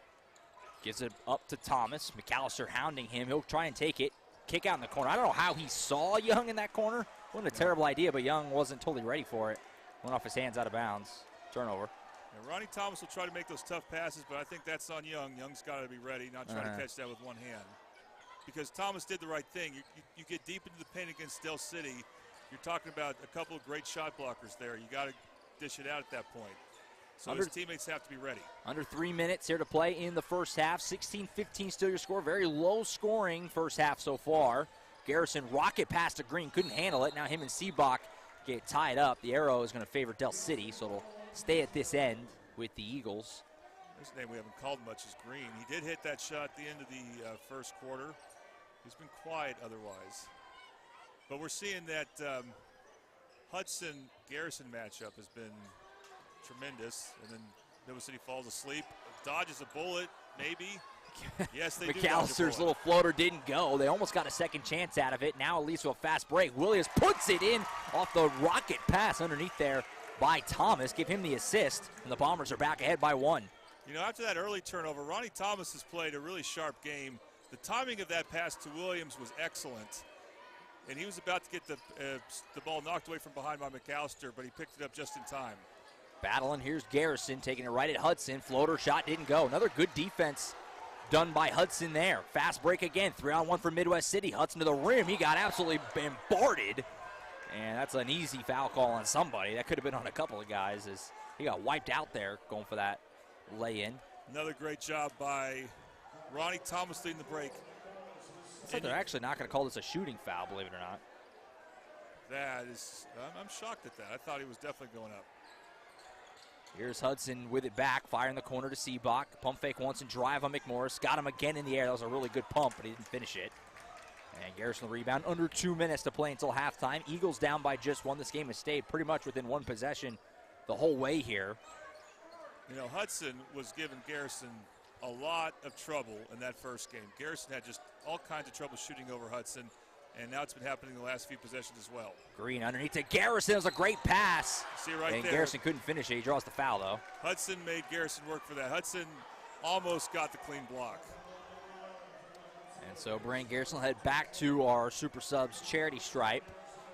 gives it up to Thomas. McAllister hounding him. He'll try and take it. Kick out in the corner. I don't know how he saw Young in that corner. Wasn't a terrible idea, but Young wasn't totally ready for it. Went off his hands out of bounds. Turnover. And Ronnie Thomas will try to make those tough passes, but I think that's on Young. Young's got to be ready, not try to catch that with one hand. Because Thomas did the right thing. You get deep into the paint against Del City. You're talking about a couple of great shot blockers there. You got to dish it out at that point. So his teammates have to be ready. Under 3 minutes here to play in the first half. 16-15 still your score. Very low scoring first half so far. Garrison rocket pass to Green. Couldn't handle it. Now him and Seabach get tied up. The arrow is going to favor Del City, so it'll stay at this end with the Eagles. There's a name we haven't called much is Green. He did hit that shot at the end of the first quarter. He's been quiet otherwise. But we're seeing that Hudson-Garrison matchup has been tremendous. And then Midwest City falls asleep, dodges a bullet, maybe. Yes, they do. McAllister's little floater didn't go. They almost got a second chance out of it. Now it leads to a fast break. Williams puts it in off the rocket pass underneath there by Thomas. Give him the assist, and the Bombers are back ahead by 1. After that early turnover, Ronnie Thomas has played a really sharp game. The timing of that pass to Williams was excellent. And he was about to get the ball knocked away from behind by McAllister, but he picked it up just in time. Battling, here's Garrison taking it right at Hudson. Floater shot didn't go. Another good defense done by Hudson there. Fast break again, 3-on-1 for Midwest City. Hudson to the rim, he got absolutely bombarded. And that's an easy foul call on somebody. That could have been on a couple of guys as he got wiped out there going for that lay-in. Another great job by Ronnie Thomas leading the break. So they're actually not going to call this a shooting foul, believe it or not. That is, I'm shocked at that. I thought he was definitely going up. Here's Hudson with it back, fire in the corner to Seabach. Pump fake once and drive on McMorris. Got him again in the air. That was a really good pump, but he didn't finish it. And Garrison the rebound. Under 2 minutes to play until halftime. Eagles down by just 1. This game has stayed pretty much within 1 possession the whole way here. Hudson was giving Garrison a lot of trouble in that first game. Garrison had just all kinds of trouble shooting over Hudson, and now it's been happening in the last few possessions as well. Green underneath to Garrison. It was a great pass. See right and there. Garrison couldn't finish it. He draws the foul, though. Hudson made Garrison work for that. Hudson almost got the clean block. And so Brian Garrison will head back to our Super Subs charity stripe,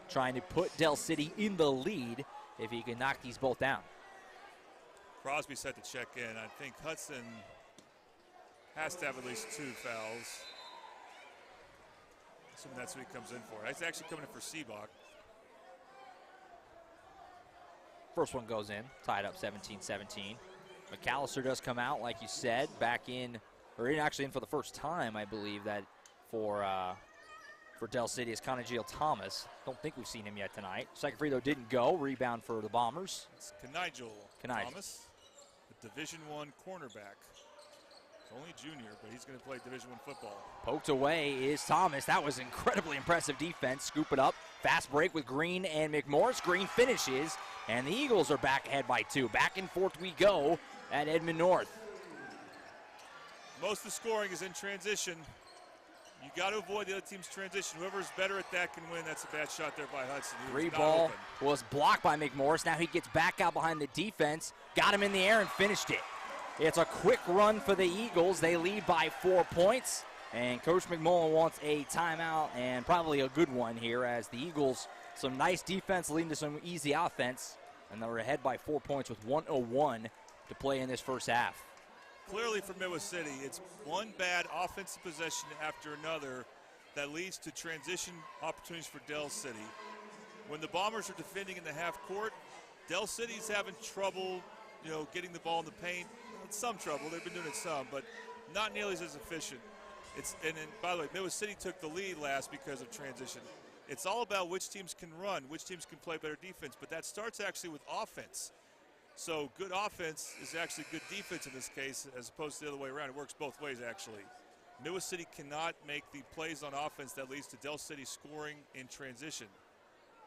trying to put Del City in the lead if he can knock these both down. Crosby set to check in. I think Hudson has to have at least 2 fouls. So that's what he comes in for. He's actually coming in for Seabach. First one goes in, tied up 17-17. McAllister does come out, like you said, back in, or actually in for the first time, I believe, that for Del City is Conagil Thomas. Don't think we've seen him yet tonight. Second free throw didn't go. Rebound for the Bombers. It's Conagil Thomas, the Division I cornerback. Only junior, but he's going to play Division I football. Poked away is Thomas. That was incredibly impressive defense. Scoop it up. Fast break with Green and McMorris. Green finishes, and the Eagles are back ahead by 2. Back and forth we go at Edmond North. Most of the scoring is in transition. You got to avoid the other team's transition. Whoever's better at that can win. That's a bad shot there by Hudson. Free ball was blocked by McMorris. Now he gets back out behind the defense. Got him in the air and finished it. It's a quick run for the Eagles. They lead by 4 points, and Coach McMullen wants a timeout, and probably a good one here, as the Eagles, some nice defense leading to some easy offense, and they're ahead by 4 points with 1:01 to play in this first half. Clearly for Midwest City, it's one bad offensive possession after another that leads to transition opportunities for Del City. When the Bombers are defending in the half court, Del City's having trouble, getting the ball in the paint. Some trouble. They've been doing it some, but not nearly as efficient. And by the way, Midwest City took the lead last because of transition. It's all about which teams can run, which teams can play better defense, but that starts actually with offense. So good offense is actually good defense in this case, as opposed to the other way around. It works both ways, actually. Midwest City cannot make the plays on offense that leads to Del City scoring in transition.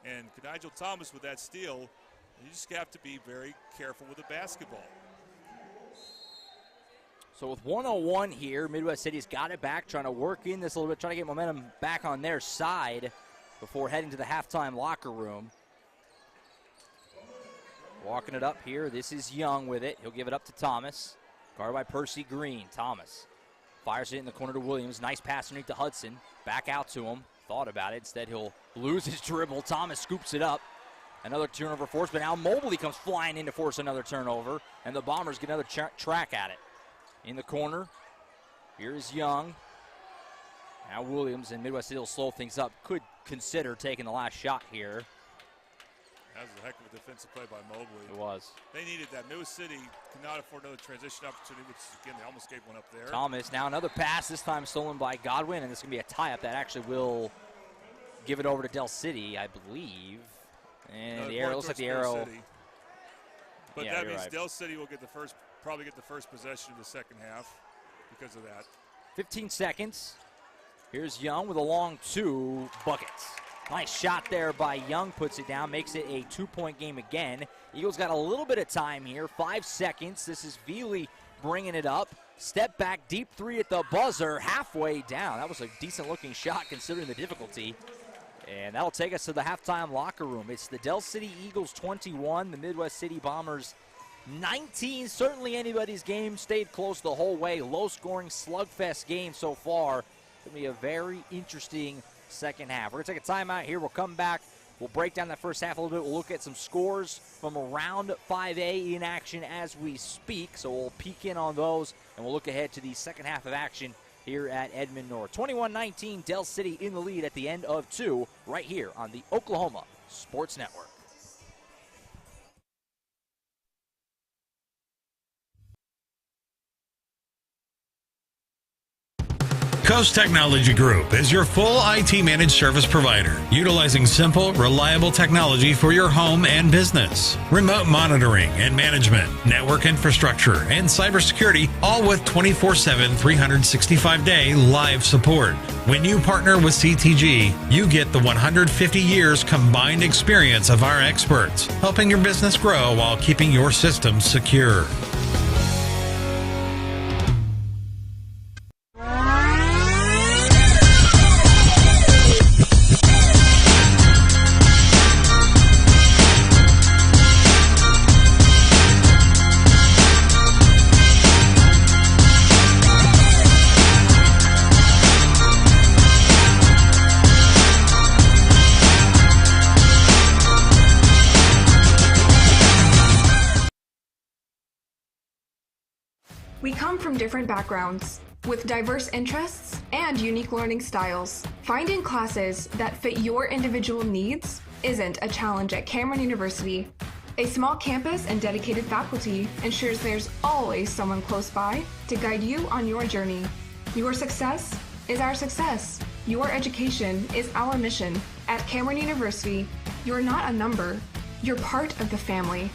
And Conagil Thomas with that steal, you just have to be very careful with the basketball. So with 1:01 here, Midwest City's got it back, trying to work in this a little bit, trying to get momentum back on their side before heading to the halftime locker room. Walking it up here, this is Young with it. He'll give it up to Thomas. Guarded by Percy Green. Thomas fires it in the corner to Williams. Nice pass underneath to Hudson. Back out to him. Thought about it. Instead, he'll lose his dribble. Thomas scoops it up. Another turnover force, but now Mobley comes flying in to force another turnover, and the Bombers get another track at it. In the corner, here's Young. Now Williams, and Midwest City will slow things up. Could consider taking the last shot here. That was a heck of a defensive play by Mobley. It was. They needed that. Midwest City could not afford another transition opportunity, which, again, they almost gave one up there. Thomas, now another pass, this time stolen by Godwin, and this is going to be a tie-up that actually will give it over to Del City, I believe. And the arrow, looks like the arrow. But yeah, that means right. Del City will get probably get the first possession of the second half because of that. 15 seconds. Here's Young with a long 2 buckets. Nice shot there by Young, puts it down, makes it a 2-point game again. Eagles got a little bit of time here, 5 seconds. This is Veely bringing it up. Step back, deep 3 at the buzzer, halfway down. That was a decent-looking shot considering the difficulty. And that'll take us to the halftime locker room. It's the Del City Eagles 21, the Midwest City Bombers 19. Certainly anybody's game. Stayed close the whole way. Low-scoring slugfest game so far. Going to be a very interesting second half. We're going to take a timeout here. We'll come back. We'll break down that first half a little bit. We'll look at some scores from around 5A in action as we speak. So we'll peek in on those, and we'll look ahead to the second half of action here at Edmond North. 21-19, Del City in the lead at the end of 2 right here on the Oklahoma Sports Network. Coast Technology Group is your full IT managed service provider, utilizing simple, reliable technology for your home and business. Remote monitoring and management, network infrastructure, and cybersecurity, all with 24/7, 365-day live support. When you partner with CTG, you get the 150 years combined experience of our experts, helping your business grow while keeping your systems secure. come from different backgrounds with diverse interests and unique learning styles. Finding classes that fit your individual needs isn't a challenge at Cameron University. A small campus and dedicated faculty ensures there's always someone close by to guide you on your journey. Your success is our success. Your education is our mission. At Cameron University, you're not a number, you're part of the family.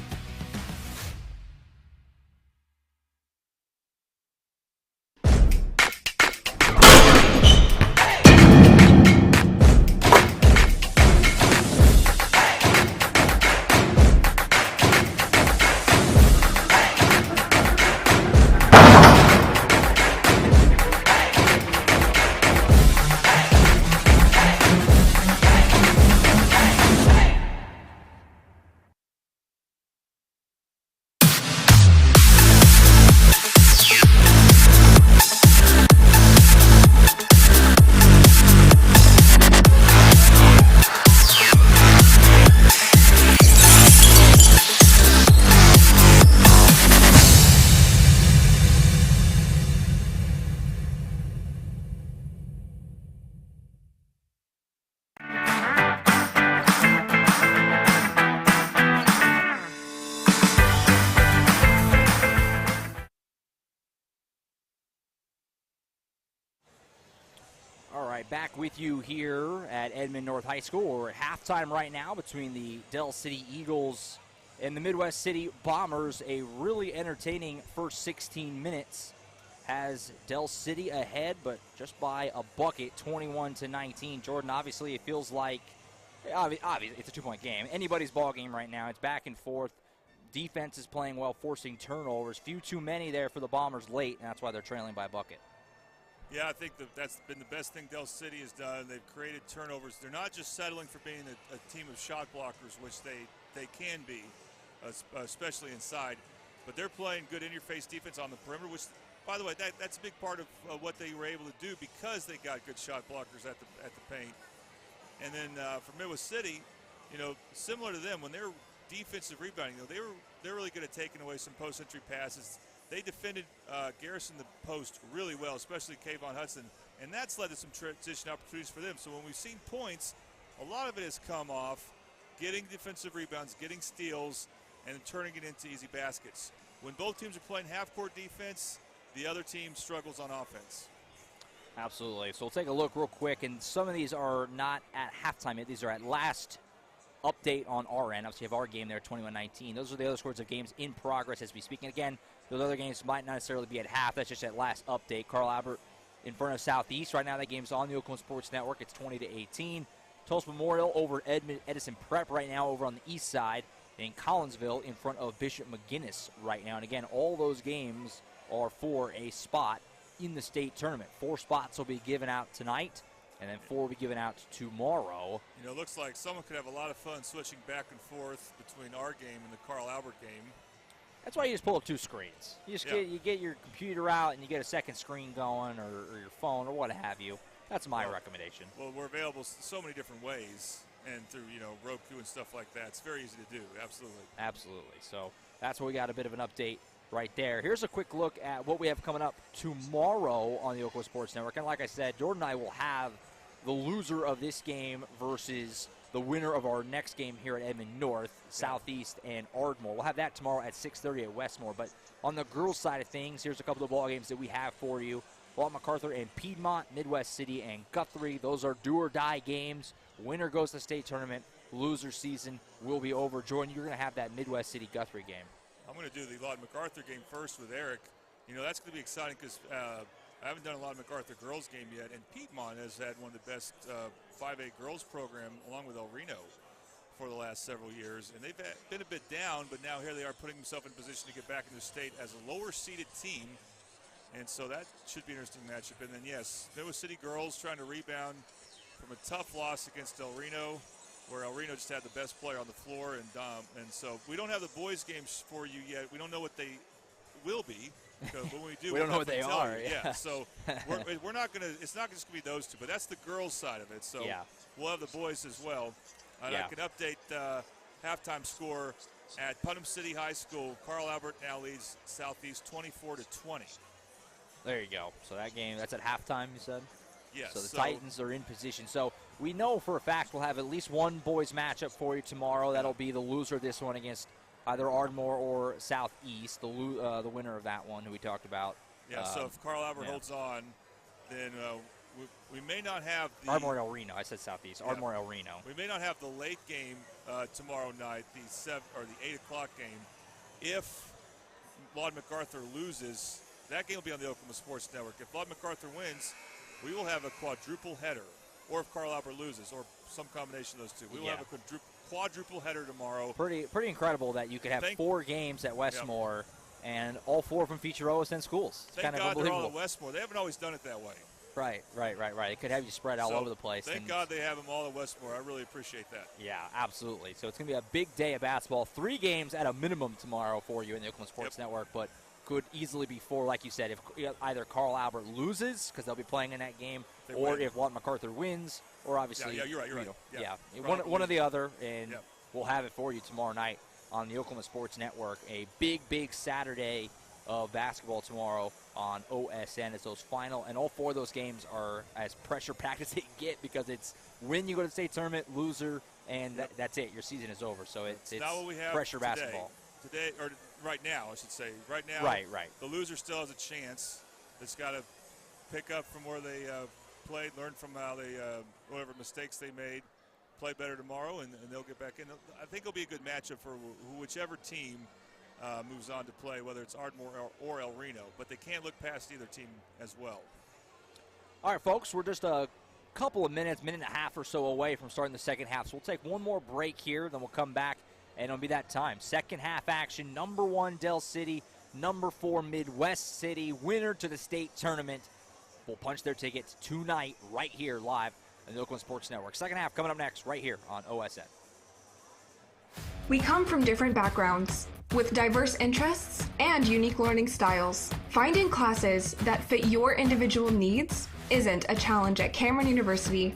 Back with you here at Edmond North High School. We're at halftime right now between the Del City Eagles and the Midwest City Bombers. A really entertaining first 16 minutes has Del City ahead, but just by a bucket, 21-19. Jordan, obviously it feels like, obviously it's a two-point game. Anybody's ball game right now. It's back and forth. Defense is playing well, forcing turnovers. Few too many there for the Bombers late, and that's why they're trailing by a bucket. Yeah, I think that's been the best thing Del City has done. They've created turnovers. They're not just settling for being a team of shot blockers, which they can be, especially inside, but they're playing good in-your-face defense on the perimeter, which, by the way, that's a big part of what they were able to do because they got good shot blockers at the paint. And then for Midwest City, similar to them, when they're defensive rebounding, they're really good at taking away some post-entry passes. They defended Garrison the post really well, especially Kayvon Hudson, and that's led to some transition opportunities for them. So when we've seen points, a lot of it has come off getting defensive rebounds, getting steals, and turning it into easy baskets. When both teams are playing half-court defense, the other team struggles on offense. Absolutely. So we'll take a look real quick, and some of these are not at halftime yet. These are at last update on our end. Obviously, you have our game there, 21-19. Those are the other scores of games in progress as we speak. And again, those other games might not necessarily be at half. That's just that last update. Carl Albert in front of Southeast. Right now, that game's on the Oklahoma Sports Network. It's 20-18. Tulsa Memorial over Edison Prep right now over on the east side. And Collinsville in front of Bishop McGuinness right now. And again, all those games are for a spot in the state tournament. 4 spots will be given out tonight, and then 4 will be given out tomorrow. It looks like someone could have a lot of fun switching back and forth between our game and the Carl Albert game. That's why you just pull up 2 screens. You just get your computer out and you get a second screen going, or your phone, or what have you. That's my recommendation. Well, we're available so many different ways, and through Roku and stuff like that. It's very easy to do. Absolutely. So that's where we got a bit of an update right there. Here's a quick look at what we have coming up tomorrow on the Oklahoma Sports Network. And like I said, Jordan and I will have the loser of this game versus the winner of our next game here at Edmond North, Southeast and Ardmore. We'll have that tomorrow at 6:30 at Westmore. But on the girls' side of things, here's a couple of ball games that we have for you. Walt MacArthur and Piedmont, Midwest City and Guthrie. Those are do-or-die games. Winner goes to the state tournament. Loser season will be over. Jordan, you're going to have that Midwest City Guthrie game. I'm going to do the Lawton MacArthur game first with Eric. That's going to be exciting because I haven't done a Lawton MacArthur girls game yet, and Piedmont has had one of the best 5A girls program along with El Reno for the last several years, and they've been a bit down, but now here they are putting themselves in position to get back into the state as a lower-seeded team, and so that should be an interesting matchup. And then, yes, Midwest City girls trying to rebound from a tough loss against El Reno, where El Reno just had the best player on the floor, and so we don't have the boys' games for you yet. We don't know what they will be. But when we do, we don't know what they are. Yeah, so we're not going to – it's not just going to be those two, but that's the girls' side of it. So we'll have the boys as well. And I can update halftime score at Putnam City High School. Carl Albert now leads Southeast 24-20. There you go. So that game, that's at halftime, you said? Yes. So the Titans are in position. So we know for a fact we'll have at least one boys matchup for you tomorrow. That'll be the loser of this one against either Ardmore or Southeast, the winner of that one who we talked about. Yeah, so if Carl Albert holds on, then we may not have the Ardmore El Reno. I said Southeast. Yeah. Ardmore El Reno. We may not have the late game tomorrow night, the 8 o'clock game. If Lawton MacArthur loses, that game will be on the Oklahoma Sports Network. If Lawton MacArthur wins, we will have a quadruple header. Or if Carl Albert loses, or some combination of those two, we will have a quadruple header tomorrow. Pretty incredible that you could have 4 games at Westmore, and all 4 of them feature OSN schools. It's Thank kind of God unbelievable. they're all at Westmore. They haven't always done it that way. Right. It could have you spread all over the place. Thank God they have them all at Westmore. I really appreciate that. Yeah, absolutely. So it's going to be a big day of basketball. 3 games at a minimum tomorrow for you in the Oklahoma Sports Network, but could easily be 4, like you said, if either Carl Albert loses, because they'll be playing in that game, or if Lawton MacArthur wins, or obviously. Yeah, you're right. One or the other, and we'll have it for you tomorrow night on the Oklahoma Sports Network. A big Saturday of basketball tomorrow on OSN. It's those final, and all 4 of those games are as pressure-packed as they get, because it's win, you go to the state tournament, loser, and that's it. Your season is over. So it's not what we have pressure today. Basketball. Today, or right now, I should say. Right now, right. The loser still has a chance. It's got to pick up from where they played, learn from how they, whatever mistakes they made, play better tomorrow, and they'll get back in. I think it'll be a good matchup for whichever team moves on to play, whether it's Ardmore or El Reno. But they can't look past either team as well. All right, folks, we're just a couple of minute and a half or so away from starting the second half. So we'll take one more break here, then we'll come back, and it'll be that time. Second half action, number 1 Del City, number 4 Midwest City, winner to the state tournament will punch their tickets tonight right here live on the Oakland Sports Network. Second half coming up next right here on OSN. We come from different backgrounds with diverse interests and unique learning styles. Finding classes that fit your individual needs isn't a challenge at Cameron University.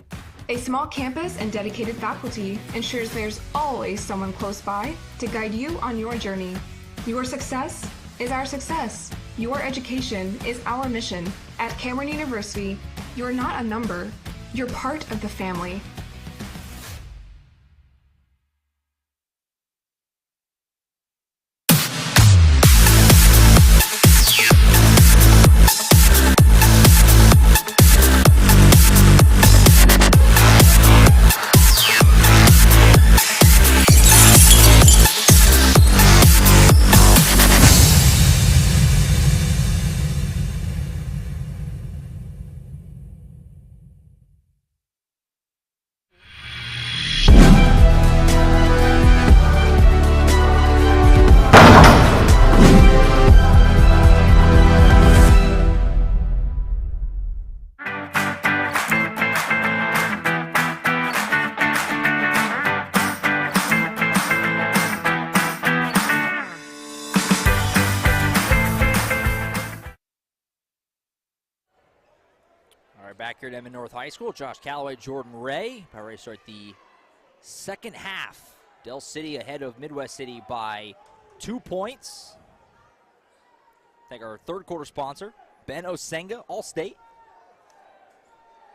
A small campus and dedicated faculty ensures there's always someone close by to guide you on your journey. Your success is our success. Your education is our mission. At Cameron University, you're not a number, you're part of the family. Back here at Edmond North High School, Josh Calloway, Jordan Ray. About ready to start the second half. Del City ahead of Midwest City by 2 points. Thank our third quarter sponsor, Ben Osenga, All-State.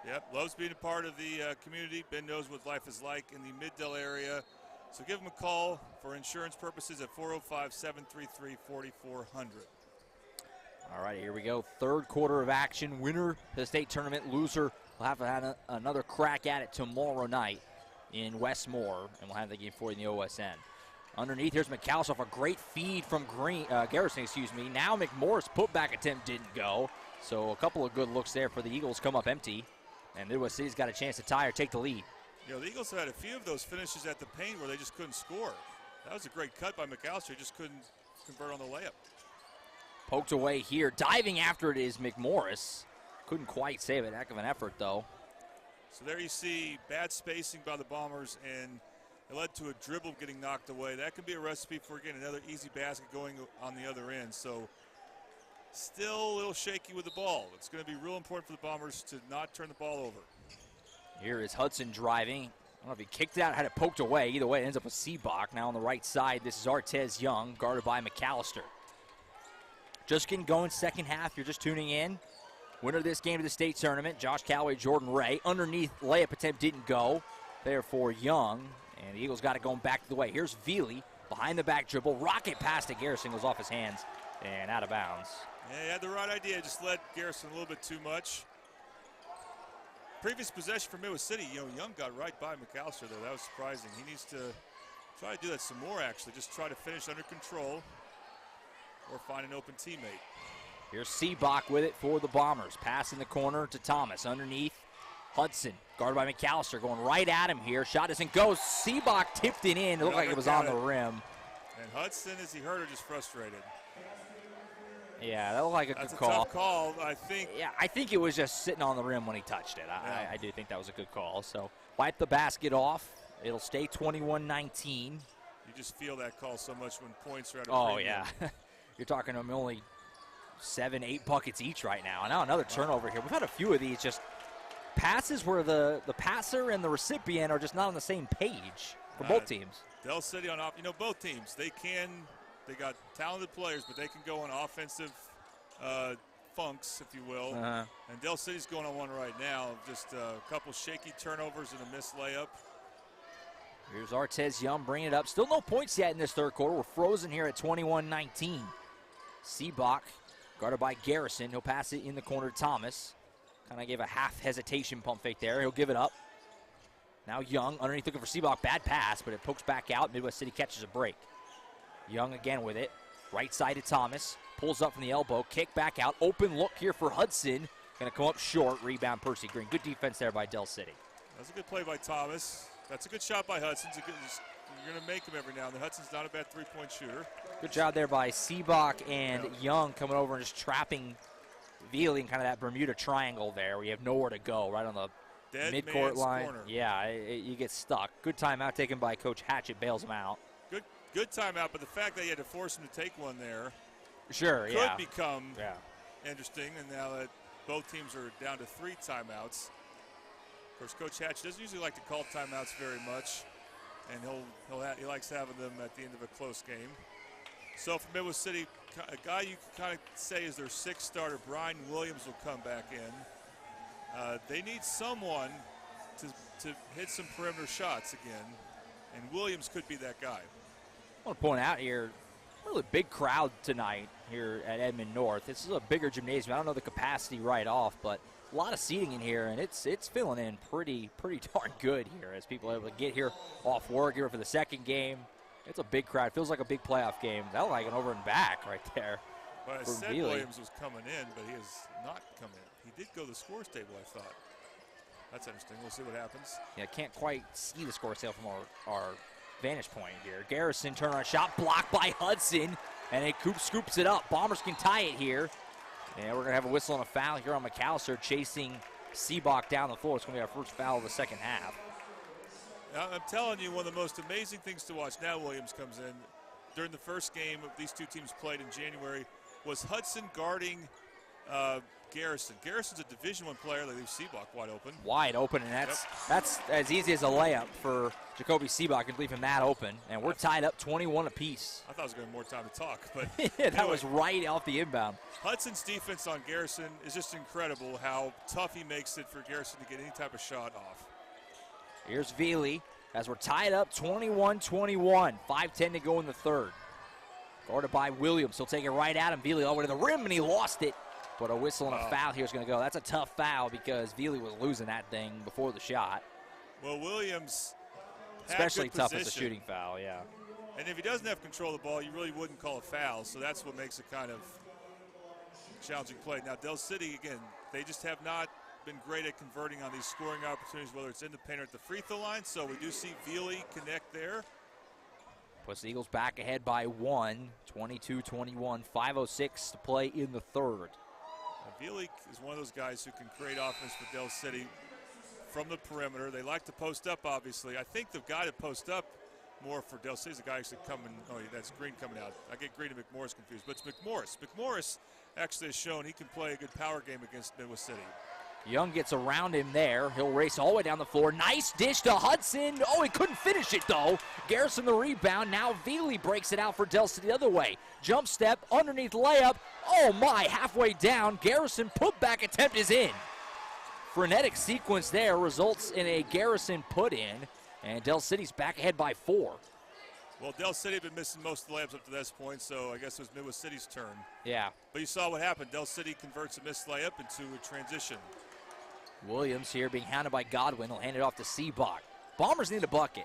Yep, loves being a part of the community. Ben knows what life is like in the Mid-Del area. So give him a call for insurance purposes at 405-733-4400. All right, here we go. Third quarter of action. Winner of the state tournament. Loser will have to have another crack at it tomorrow night in Westmore, and we'll have the game for you in the OSN. Underneath, here's McAllister off a great feed from Garrison, Now McMorris' putback attempt didn't go, so a couple of good looks there for the Eagles come up empty, and Midwest City's got a chance to tie or take the lead. You know, the Eagles have had a few of those finishes at the paint where they just couldn't score. That was a great cut by McAllister. He just couldn't convert on the layup. Poked away here. Diving after it is McMorris. Couldn't quite save it. Heck of an effort, though. So there you see bad spacing by the Bombers, and it led to a dribble getting knocked away. That could be a recipe for, again, another easy basket going on the other end. So still a little shaky with the ball. It's going to be real important for the Bombers to not turn the ball over. Here is Hudson driving. I don't know if he kicked it out, had it poked away. Either way, it ends up with Seabach. Now on the right side, this is Artez Young, guarded by McAllister. just getting going second half. You're just tuning in. Winner of this game of the state tournament, Josh Callaway, Jordan Ray. Underneath layup attempt didn't go. Therefore, Young. And the Eagles got it going back to the way. Here's Veely behind the back dribble. Rocket pass to Garrison goes off his hands and out of bounds. Yeah, he had the right idea. Just led Garrison a little bit too much. Previous possession for Midwest City, Young got right by McAllister there. That was surprising. He needs to try to do that some more, actually. Just try to finish under control or find an open teammate. Here's Seabach with it for the Bombers. Pass in the corner to Thomas. Underneath, Hudson, guarded by McAllister, going right at him here. Shot doesn't go. Seabach tipped it in. It looked like it was on the rim. And Hudson, as he heard her, just frustrated. Yeah, that looked like a good call. That's a tough call, I think. Yeah, I think it was just sitting on the rim when he touched it. I do think that was a good call. So wipe the basket off. It'll stay 21-19. You just feel that call so much when points are at a Oh, premium. yeah. You're talking only 7-8 buckets each right now. And now another turnover here. We've had a few of these just passes where the passer and the recipient are just not on the same page for both teams. Del City on off. Both teams, they got talented players, but they can go on offensive funks, if you will. And Del City's going on one right now. Just a couple shaky turnovers and a missed layup. Here's Artez Young bringing it up. Still no points yet in this third quarter. We're frozen here at 21-19. Seabach, guarded by Garrison. He'll pass it in the corner to Thomas. Kind of gave a half hesitation pump fake there. He'll give it up. Now Young underneath looking for Seabach. Bad pass, but it pokes back out. Midwest City catches a break. Young again with it. Right side to Thomas. Pulls up from the elbow. Kick back out. Open look here for Hudson. Going to come up short. Rebound Percy Green. Good defense there by Del City. That's a good play by Thomas. That's a good shot by Hudson. You're going to make him every now and then. Hudson's not a bad three-point shooter. Good job there by Seabach and Young coming over and just trapping Veely in kind of that Bermuda Triangle there where you have nowhere to go, right on the midcourt line. Corner. Yeah, you get stuck. Good timeout taken by Coach Hatchett, bails him out. Good timeout, but the fact that you had to force him to take one there could become interesting. And now that both teams are down to 3 timeouts. Of course, Coach Hatch doesn't usually like to call timeouts very much, and he likes having them at the end of a close game. So for Midwest City, a guy you can kind of say is their 6th starter, Brian Williams, will come back in. They need someone to hit some perimeter shots again, and Williams could be that guy. I want to point out here, really big crowd tonight here at Edmond North. This is a bigger gymnasium. I don't know the capacity right off, but a lot of seating in here, and it's filling in pretty darn good here as people are able to get here off work here for the second game. It's a big crowd. Feels like a big playoff game. That was like an over and back right there. Well, I said Williams was coming in, but he is not coming in. He did go to the scores table, I thought. That's interesting. We'll see what happens. Yeah, can't quite see the scores table from our vantage point here. Garrison turnaround shot blocked by Hudson, and it scoops it up. Bombers can tie it here. And we're going to have a whistle and a foul here on McAllister chasing Seabach down the floor. It's going to be our first foul of the second half. Now, I'm telling you, one of the most amazing things to watch, now Williams comes in, during the first game of these two teams played in January, was Hudson guarding Garrison. Garrison's a Division I player. They leave Seabach wide open. Wide open, and that's as easy as a layup for Jacoby Seabach and leave him that open. And we're tied up 21 apiece. I thought I was going to have more time to talk, but yeah, that was right off the inbound. Hudson's defense on Garrison is just incredible. How tough he makes it for Garrison to get any type of shot off. Here's Veely as we're tied up 21-21. 5:10 to go in the third. Guarded by Williams. He'll take it right at him. Veely all the way to the rim, and he lost it. But a whistle and a foul here is going to go. That's a tough foul because Veely was losing that thing before the shot. Well, Williams especially had good tough position. as a shooting foul, yeah. And if he doesn't have control of the ball, you really wouldn't call a foul. So that's what makes it kind of challenging play. Now, Del City, again, they just have not been great at converting on these scoring opportunities, whether it's in the paint or at the free throw line. So we do see Veely connect there. Puts the Eagles back ahead by 1, 22-21, 5:06 to play in the third. Veely is one of those guys who can create offense for Del City from the perimeter. They like to post up, obviously. I think the guy to post up more for Del City is the guy actually coming. Oh, that's Green coming out. I get Green and McMorris confused, but it's McMorris. McMorris actually has shown he can play a good power game against Midwest City. Young gets around him there. He'll race all the way down the floor. Nice dish to Hudson. Oh, he couldn't finish it, though. Garrison the rebound. Now Veely breaks it out for Del City the other way. Jump step, underneath layup. Oh, my, halfway down. Garrison put-back attempt is in. Frenetic sequence there results in a Garrison put-in, and Del City's back ahead by 4. Well, Del City had been missing most of the layups up to this point, so I guess it was Midwest City's turn. Yeah. But you saw what happened. Del City converts a missed layup into a transition. Williams here being hounded by Godwin. He'll hand it off to Seabach. Bombers need a bucket.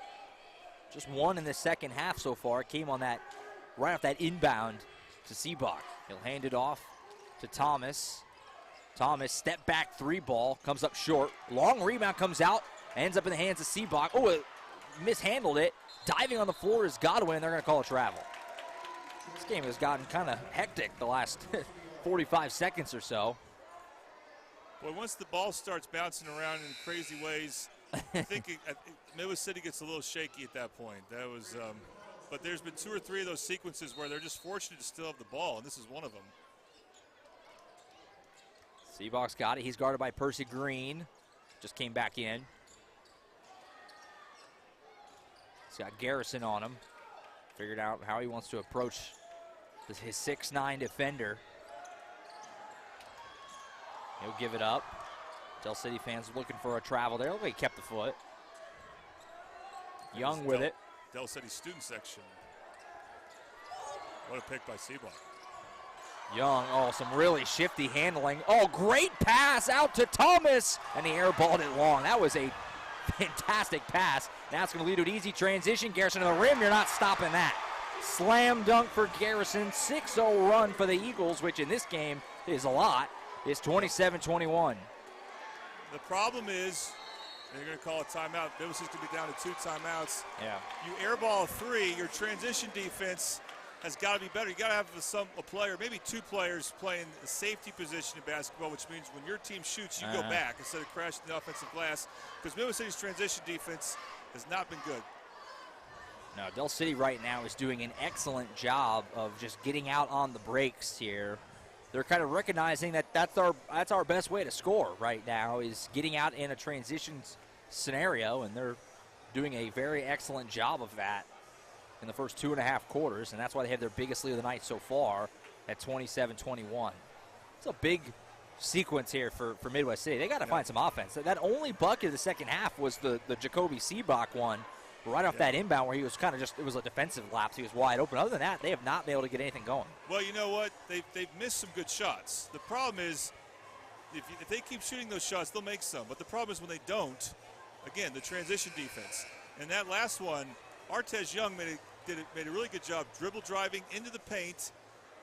Just one in the second half so far. It came on that, right off that inbound to Seabach. He'll hand it off to Thomas. Thomas, step back 3 ball, comes up short. Long rebound comes out, ends up in the hands of Seabach. Oh, it mishandled it. Diving on the floor is Godwin, and they're going to call a travel. This game has gotten kind of hectic the last 45 seconds or so. Well, once the ball starts bouncing around in crazy ways, I think Midwest City gets a little shaky at that point. That was, but there's been 2 or 3 of those sequences where they're just fortunate to still have the ball, and this is one of them. Seabach's got it. He's guarded by Percy Green. Just came back in. He's got Garrison on him. Figured out how he wants to approach his 6'9" defender. He'll give it up. Del City fans looking for a travel there. Look, he kept the foot. Young with it. Del City student section. What a pick by Seabach. Young, oh, some really shifty handling. Oh, great pass out to Thomas, and he airballed it long. That was a fantastic pass. Now it's going to lead to an easy transition. Garrison to the rim, you're not stopping that. Slam dunk for Garrison. 6-0 run for the Eagles, which in this game is a lot. It's 27-21. The problem is, they're going to call a timeout. Midwest is going to be down to 2 timeouts. Yeah. You airball 3, your transition defense has got to be better. You got to have a player, maybe 2 players playing the safety position in basketball, which means when your team shoots, you go back instead of crashing the offensive glass, because Midwest City's transition defense has not been good. No, Del City right now is doing an excellent job of just getting out on the breaks here. They're kind of recognizing that that's our best way to score right now, is getting out in a transition scenario, and they're doing a very excellent job of that in the first 2.5 quarters, and that's why they have their biggest lead of the night so far at 27-21. It's a big sequence here for Midwest City. They got to find some offense. That only bucket of the second half was the Jacoby Seabach one, right off that inbound where he was kind of just, it was a defensive lapse. He was wide open. Other than that, they have not been able to get anything going. Well, you know what? They've missed some good shots. The problem is, if they keep shooting those shots, they'll make some. But the problem is when they don't, again, the transition defense. And that last one, Artez Young made a really good job dribble driving into the paint,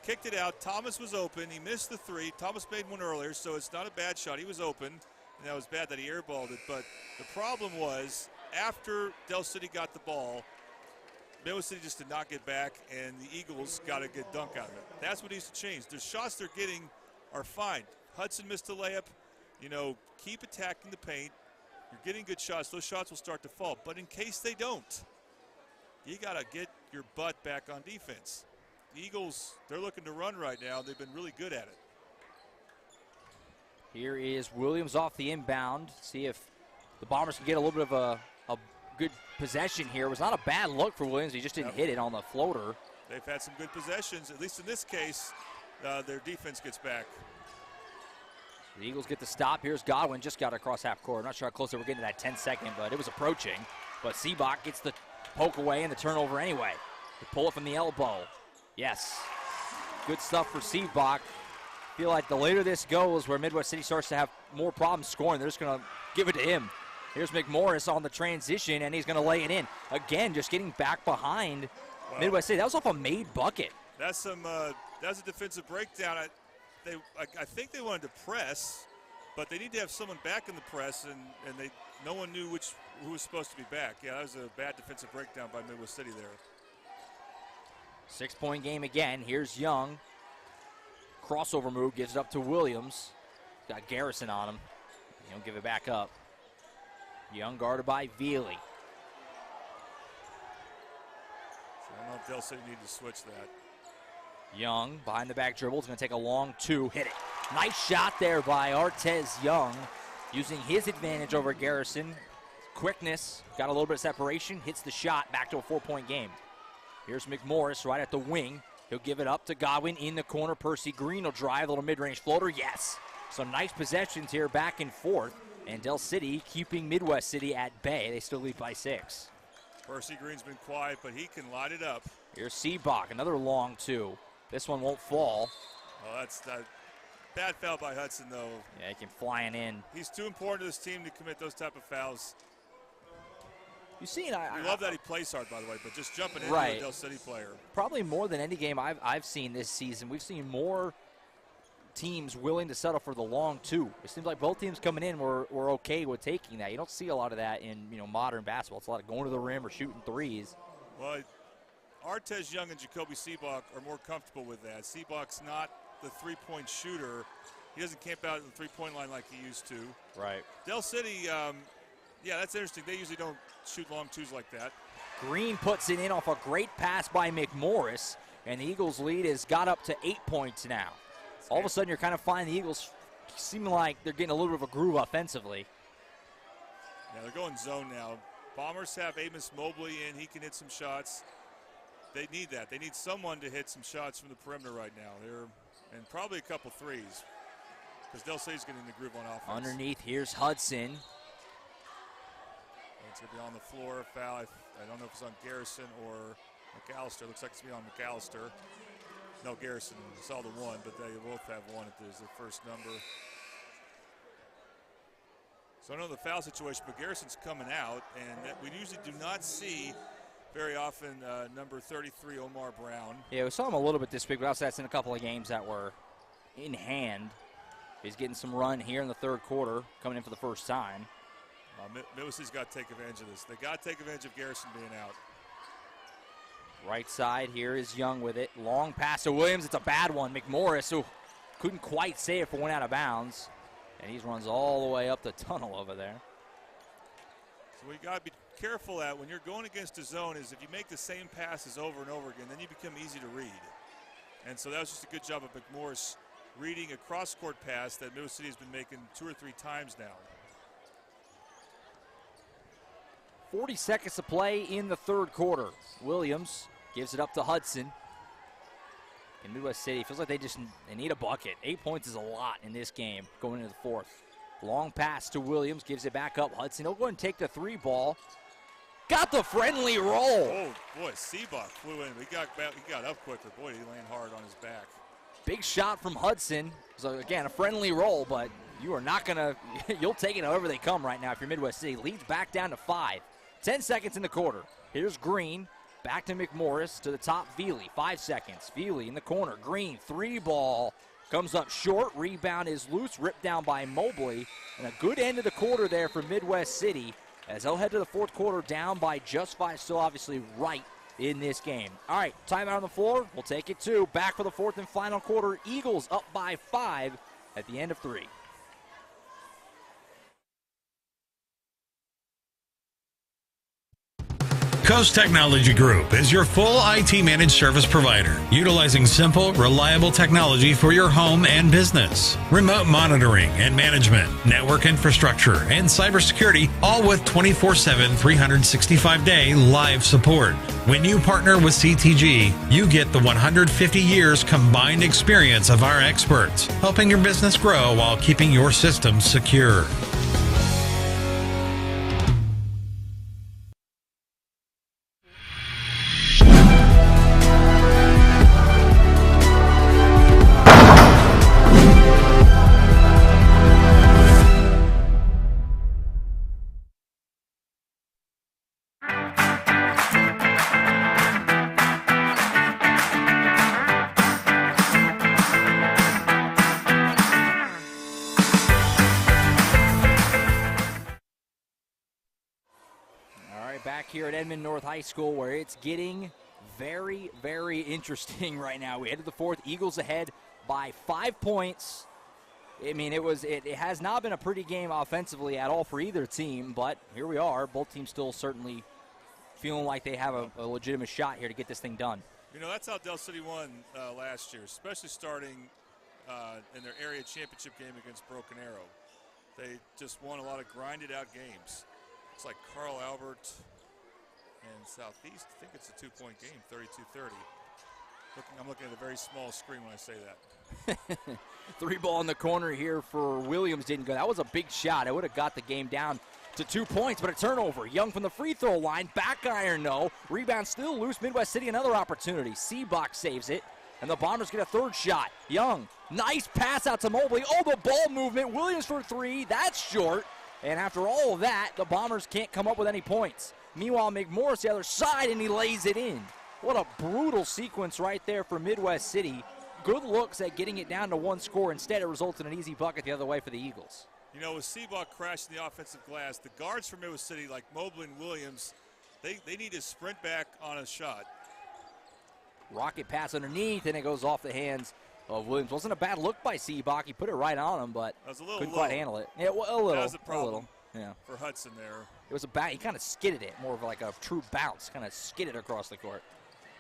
kicked it out. Thomas was open. He missed the 3. Thomas made one earlier, so it's not a bad shot. He was open, and that was bad that he airballed it. But the problem was, after Del City got the ball, Midwest City just did not get back, and the Eagles got a good dunk out of it. That's what needs to change. The shots they're getting are fine. Hudson missed a layup. You know, keep attacking the paint. You're getting good shots. Those shots will start to fall. But in case they don't, you got to get your butt back on defense. The Eagles, they're looking to run right now. They've been really good at it. Here is Williams off the inbound. See if the Bombers can get a little bit of a good possession here. It was not a bad look for Williams. He just didn't hit it on the floater. They've had some good possessions. At least in this case, their defense gets back. The Eagles get the stop. Here's Godwin. Just got across half court. I'm not sure how close they were getting to that 10-second, but it was approaching. But Seabach gets the poke away and the turnover anyway. They pull it from the elbow. Yes. Good stuff for Seabach. Feel like the later this goes, where Midwest City starts to have more problems scoring, they're just going to give it to him. Here's McMorris on the transition, and he's going to lay it in. Again, just getting back behind Midwest City. That was off a made bucket. That's a defensive breakdown. I think they wanted to press, but they need to have someone back in the press, and no one knew who was supposed to be back. Yeah, that was a bad defensive breakdown by Midwest City there. 6-point game again. Here's Young. Crossover move, gives it up to Williams. Got Garrison on him. He'll give it back up. Young guarded by Veely. So I don't know if Del City needed to switch that. Young behind the back dribble is going to take a long 2, hit it. Nice shot there by Artez Young. using his advantage over Garrison. Quickness, got a little bit of separation, hits the shot, back to a 4-point game. Here's McMorris right at the wing. He'll give it up to Godwin in the corner. Percy Green will drive, a little mid-range floater, yes. So nice possessions here back and forth. And Del City keeping Midwest City at bay. They still lead by 6. Percy Green's been quiet, but he can light it up. Here's Seabach, another long 2. This one won't fall. Oh, that's that bad foul by Hudson, though. Yeah, he can flying in. He's too important to this team to commit those type of fouls. You see, I love that he plays hard, by the way, but just jumping into right. a Del City player. Probably more than any game I've seen this season. We've seen more teams willing to settle for the long 2. It seems like both teams coming in were okay with taking that. You don't see a lot of that in modern basketball. It's a lot of going to the rim or shooting threes. Well, Artez Young and Jacoby Seabach are more comfortable with that. Seabach's not the three-point shooter. He doesn't camp out in the three-point line like he used to. Right. Del City, yeah, that's interesting. They usually don't shoot long 2s like that. Green puts it in off a great pass by McMorris, and the Eagles' lead has got up to 8 points now. All of a sudden, you're kind of finding the Eagles seeming like they're getting a little bit of a groove offensively. Yeah, they're going zone now. Bombers have Amos Mobley in. He can hit some shots. They need that. They need someone to hit some shots from the perimeter right now. And probably a couple threes because Del City's getting the groove on offense. Underneath, here's Hudson. It's going to be on the floor. Foul. I don't know if it's on Garrison or McAllister. Looks like it's going to be on McAllister. No, Garrison saw the one, but they both have one if there's the first number. So I know the foul situation, but Garrison's coming out, and we usually do not see very often number 33, Omar Brown. Yeah, we saw him a little bit this week, but also that's in a couple of games that were in hand. He's getting some run here in the third quarter, coming in for the first time. Midwest's got to take advantage of this. They got to take advantage of Garrison being out. Right side here is Young with it. Long pass to Williams. It's a bad one. McMorris, who couldn't quite save it for one out of bounds. And he runs all the way up the tunnel over there. So we got to be careful that when you're going against a zone is if you make the same passes over and over again, then you become easy to read. And so that was just a good job of McMorris reading a cross-court pass that Middle City has been making 2 or 3 times now. 40 seconds to play in the third quarter. Williams gives it up to Hudson. In Midwest City, feels like they need a bucket. 8 points is a lot in this game going into the fourth. Long pass to Williams, gives it back up. Hudson, he'll go and take the 3 ball. Got the friendly roll. Oh, boy, Seabach flew in. He got up quickly. Boy, he landed hard on his back. Big shot from Hudson. So, again, a friendly roll, but you are not going to – you'll take it however they come right now if you're Midwest City. Leads back down to 5. 10 seconds in the quarter. Here's Green. Back to McMorris to the top. Veely, 5 seconds. Veely in the corner. Green, 3 ball. Comes up short. Rebound is loose. Ripped down by Mobley. And a good end of the quarter there for Midwest City as they'll head to the fourth quarter down by just 5. Still obviously right in this game. All right, timeout on the floor. We'll take it 2. Back for the fourth and final quarter. Eagles up by 5 at the end of 3. Coast Technology Group is your full IT managed service provider, utilizing simple, reliable technology for your home and business. Remote monitoring and management, network infrastructure, and cybersecurity, all with 24/7, 365-day live support. When you partner with CTG, you get the 150 years combined experience of our experts, helping your business grow while keeping your systems secure. Here at Edmond North High School, where it's getting very, very interesting right now. We head to the fourth. Eagles ahead by 5 points. I mean, it has not been a pretty game offensively at all for either team, but here we are. Both teams still certainly feeling like they have a legitimate shot here to get this thing done. You know, that's how Del City won last year, especially starting in their area championship game against Broken Arrow. They just won a lot of grinded-out games. It's like Carl Albert and Southeast. I think it's a 2-point game, 32-30. I'm looking at a very small screen when I say that. 3 ball in the corner here for Williams. Didn't go. That was a big shot. It would have got the game down to 2 points, but a turnover. Young from the free throw line. Back iron, no. Rebound still loose. Midwest City, another opportunity. Seabach saves it, and the Bombers get a 3rd shot. Young, nice pass out to Mobley. Oh, the ball movement. Williams for 3. That's short. And after all of that, the Bombers can't come up with any points. Meanwhile, McMorris the other side, and he lays it in. What a brutal sequence right there for Midwest City. Good looks at getting it down to 1 score. Instead, it results in an easy bucket the other way for the Eagles. You know, with Seabach crashing the offensive glass, the guards for Midwest City, like Mobley and Williams, they need to sprint back on a shot. Rocket pass underneath, and it goes off the hands of Williams. Wasn't a bad look by Seabach. He put it right on him, but that was a little couldn't low. quite handle it. Yeah, well, a little. That was a problem yeah. for Hudson there. It was a he kind of skidded it, more of like a true bounce, kind of skidded across the court.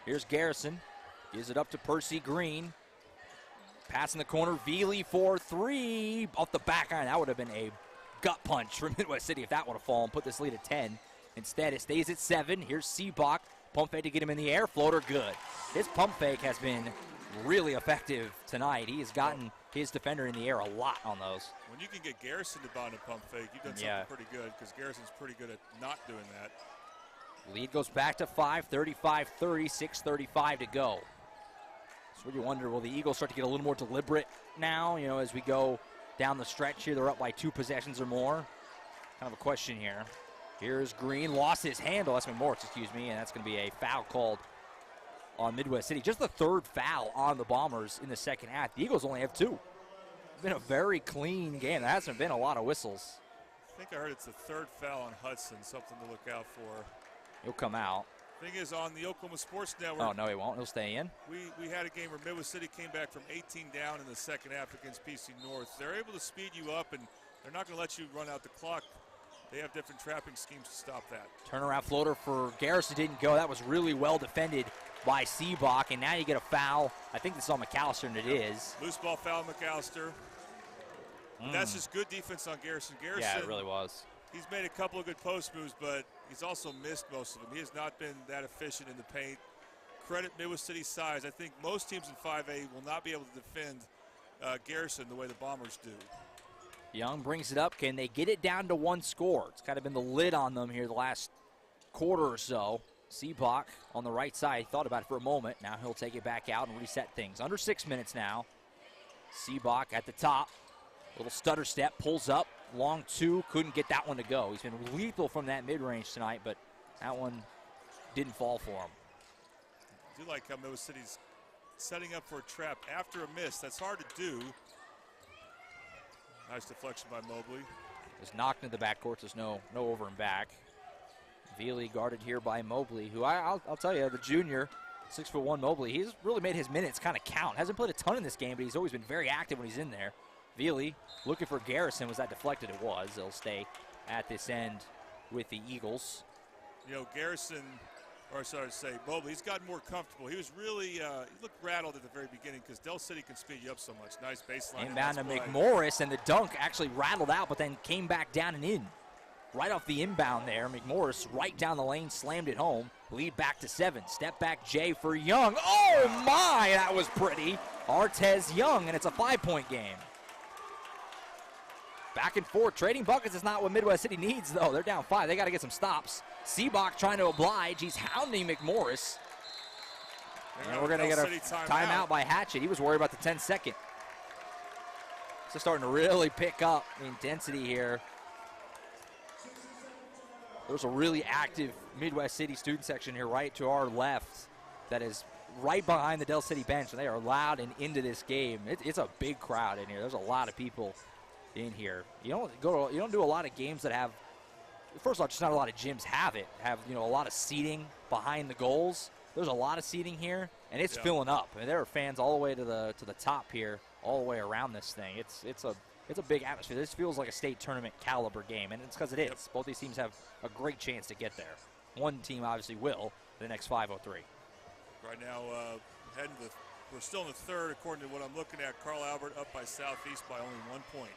Here's Garrison. Gives it up to Percy Green. Pass in the corner. Veely for 3. Off the back iron. That would have been a gut punch for Midwest City if that would have fallen. Put this lead at 10. Instead, it stays at 7. Here's Seabach. Pump fake to get him in the air. Floater good. His pump fake has been really effective tonight. He has gotten his defender in the air a lot on those. When you can get Garrison to bound a pump fake, you've done something pretty good, because Garrison's pretty good at not doing that. Lead goes back to 5, 35-30, 6:35 to go. So you wonder, will the Eagles start to get a little more deliberate now, you know, as we go down the stretch here? They're up by 2 possessions or more. Kind of a question here. Here's Green, lost his handle. That's McMorris, excuse me, and that's going to be a foul called on Midwest City. Just the 3rd foul on the Bombers in the second half. The Eagles only have 2. It's been a very clean game. There hasn't been a lot of whistles. I think I heard it's the 3rd foul on Hudson, something to look out for. He'll come out. Thing is, on the Oklahoma Sports Network. Oh, no, he won't. He'll stay in. We had a game where Midwest City came back from 18 down in the second half against PC North. They're able to speed you up, and they're not going to let you run out the clock. They have different trapping schemes to stop that. Turnaround floater for Garrison didn't go. That was really well defended by Seabach, and now you get a foul. I think this is on McAllister, and it is. Loose ball foul, McAllister. That's just good defense on Garrison. Yeah, it really was. He's made a couple of good post moves, but he's also missed most of them. He has not been that efficient in the paint. Credit Midwest City's size. I think most teams in 5A will not be able to defend Garrison the way the Bombers do. Young brings it up. Can they get it down to 1 score? It's kind of been the lid on them here the last quarter or so. Seabach on the right side thought about it for a moment. Now he'll take it back out and reset things. Under 6 minutes now. Seabach at the top. Little stutter step, pulls up. Long 2, couldn't get that one to go. He's been lethal from that mid-range tonight, but that one didn't fall for him. I do like how Midwest City's setting up for a trap after a miss. That's hard to do. Nice deflection by Mobley. It was knocked into the backcourt. There's no over and back. Veely guarded here by Mobley, who I'll tell you, the junior, 6'1" Mobley, he's really made his minutes kind of count. Hasn't played a ton in this game, but he's always been very active when he's in there. Veely looking for Garrison. Was that deflected? It was. They'll stay at this end with the Eagles. You know, Garrison, or sorry to say, Mobley, he's gotten more comfortable. He was really, he looked rattled at the very beginning because Del City can speed you up so much. Nice baseline. Inbound to McMorris, and the dunk actually rattled out, but then came back down and in. Right off the inbound there, McMorris right down the lane, slammed it home. Lead back to 7. Step back Jay for Young. Oh my, that was pretty. Artez Young, and it's a 5-point game. Back and forth. Trading buckets is not what Midwest City needs, though. They're down 5. They got to get some stops. Seabach trying to oblige. He's hounding McMorris. And we're going to get a timeout by Hatchet. He was worried about the 10-second. So starting to really pick up the intensity here. There's a really active Midwest City student section here right to our left that is right behind the Del City bench, and they are loud and into this game. It's a big crowd in here. There's a lot of people in here. You don't do a lot of games that have, first of all, just not a lot of gyms have a lot of seating behind the goals. There's a lot of seating here, and it's filling up. I mean, there are fans all the way to the top here, all the way around this thing. It's a big atmosphere. This feels like a state tournament caliber game, and it's because it is. Yep. Both these teams have a great chance to get there. One team obviously will the next 5:03. Right now, we're still in the third, according to what I'm looking at. Carl Albert up by Southeast by only 1 point.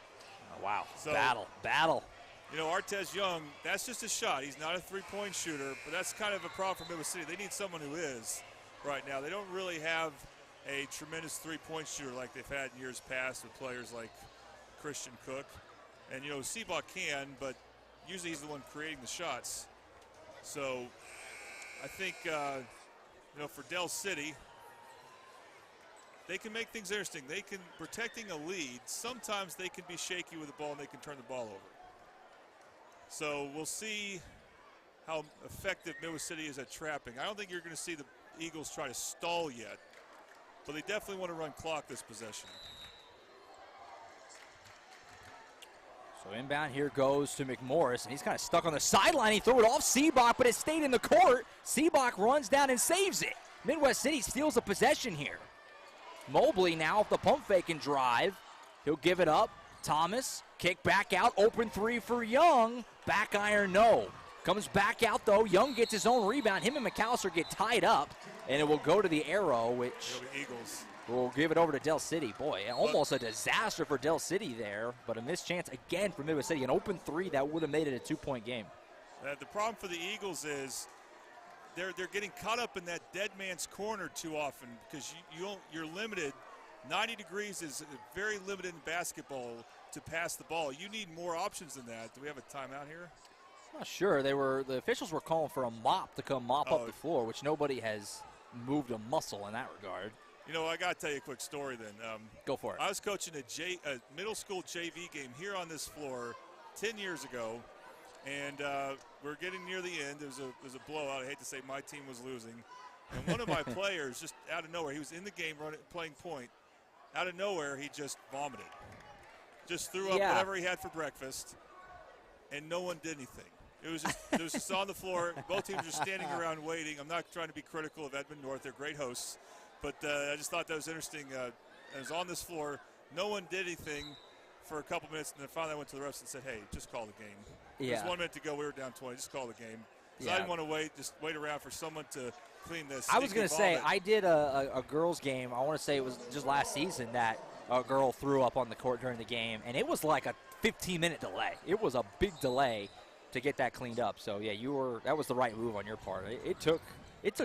wow. So, Battle. You know, Artez Young, that's just a shot. He's not a three-point shooter, but that's kind of a problem for Midwest City. They need someone who is right now. They don't really have a tremendous three-point shooter like they've had in years past with players like Christian Cook. And, you know, Seabach can, but usually he's the one creating the shots. So I think, you know, for Del City, they can make things interesting. They can, protecting a lead, sometimes they can be shaky with the ball and they can turn the ball over. So we'll see how effective Midwest City is at trapping. I don't think you're going to see the Eagles try to stall yet, but they definitely want to run clock this possession. So inbound here goes to McMorris, and he's kind of stuck on the sideline. He threw it off Seabach, but it stayed in the court. Seabach runs down and saves it. Midwest City steals a possession here. Mobley now, if the pump fake and drive, he'll give it up. Thomas, kick back out, open three for Young. Back iron, no. Comes back out, though. Young gets his own rebound. Him and McAllister get tied up, and it will go to the arrow, which Eagles will give it over to Del City. Boy, almost a disaster for Del City there, but a missed chance again for Midwest City. An open three that would have made it a two-point game. The problem for the Eagles is they're getting caught up in that dead man's corner too often because you're limited. 90 degrees is very limited in basketball to pass the ball. You need more options than that. Do we have a timeout here? I'm not sure. The officials were calling for a mop to come mop up the floor, which nobody has moved a muscle in that regard. You know, I got to tell you a quick story then. Go for it. I was coaching a middle school JV game here on this floor 10 years ago, and we're getting near the end. There was a blowout. I hate to say my team was losing. And one of my players, just out of nowhere, he was in the game playing point. Out of nowhere, he just vomited. Just threw up whatever he had for breakfast, and no one did anything. It was just on the floor. Both teams were standing around waiting. I'm not trying to be critical of Edmond North. They're great hosts. But I just thought that was interesting. I was on this floor. No one did anything for a couple minutes, and then finally I went to the refs and said, hey, just call the game. There's 1 minute to go. We were down 20. Just call the game. So I didn't want to just wait around for someone to clean this. I was going to say, I did a girls' game. I want to say it was just last season that a girl threw up on the court during the game, and it was like a 15-minute delay. It was a big delay to get that cleaned up. So, yeah, that was the right move on your part. It took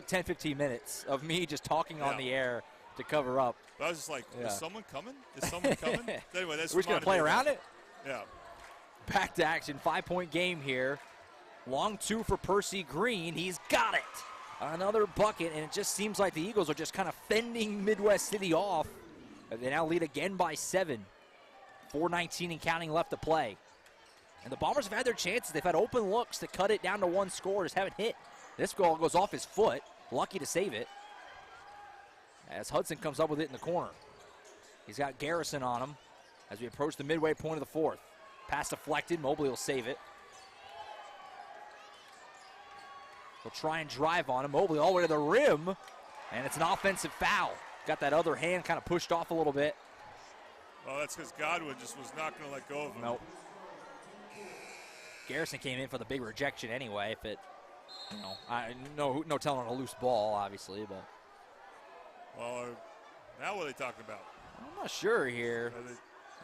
10, 15 minutes of me just talking on the air to cover up. But I was just like, is someone coming? Is someone coming? Anyway, that's we're just going to play around it? Yeah. Back to action, 5-point game here. Long two for Percy Green. He's got it. Another bucket, and it just seems like the Eagles are just kind of fending Midwest City off. They now lead again by 7. 4:19 and counting left to play. And the Bombers have had their chances. They've had open looks to cut it down to one score, just haven't hit. This ball goes off his foot. Lucky to save it. As Hudson comes up with it in the corner. He's got Garrison on him as we approach the midway point of the fourth. Pass deflected. Mobley will save it. They'll try and drive on him. Mobley all the way to the rim. And it's an offensive foul. Got that other hand kind of pushed off a little bit. Well, that's because Godwin just was not going to let go of him. Nope. Garrison came in for the big rejection anyway. If it, no telling a loose ball, obviously, but. Well, now what are they talking about? I'm not sure here.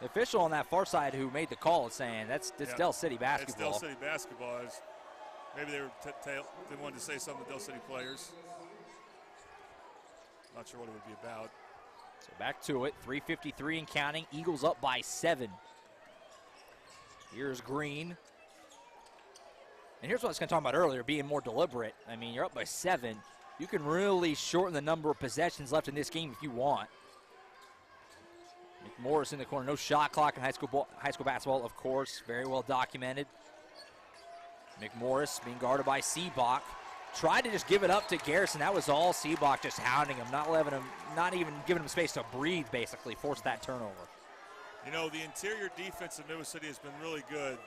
The official on that far side who made the call is saying it's Del City basketball. It's Del City basketball. Maybe they wanted to say something to Del City players. Not sure what it would be about. So back to it. 3:53 and counting. Eagles up by 7. Here's Green. And here's what I was going to talk about earlier, being more deliberate. I mean, you're up by 7. You can really shorten the number of possessions left in this game if you want. McMorris in the corner. No shot clock in high school basketball, of course. Very well documented. McMorris being guarded by Seabach. Tried to just give it up to Garrison. That was all. Seabach just hounding him, not even giving him space to breathe, basically. Forced that turnover. You know, the interior defense of Midwest City has been really good.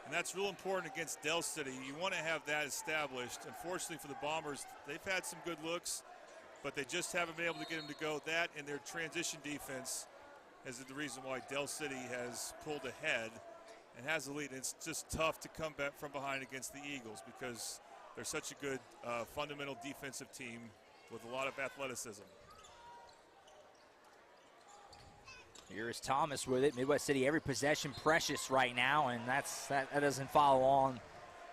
And that's real important against Del City. You want to have that established. Unfortunately for the Bombers, they've had some good looks, but they just haven't been able to get them to go. That and their transition defense is the reason why Del City has pulled ahead and has the lead. And it's just tough to come back from behind against the Eagles because they're such a good fundamental defensive team with a lot of athleticism. Here's Thomas with it. Midwest City, every possession precious right now, and that doesn't follow on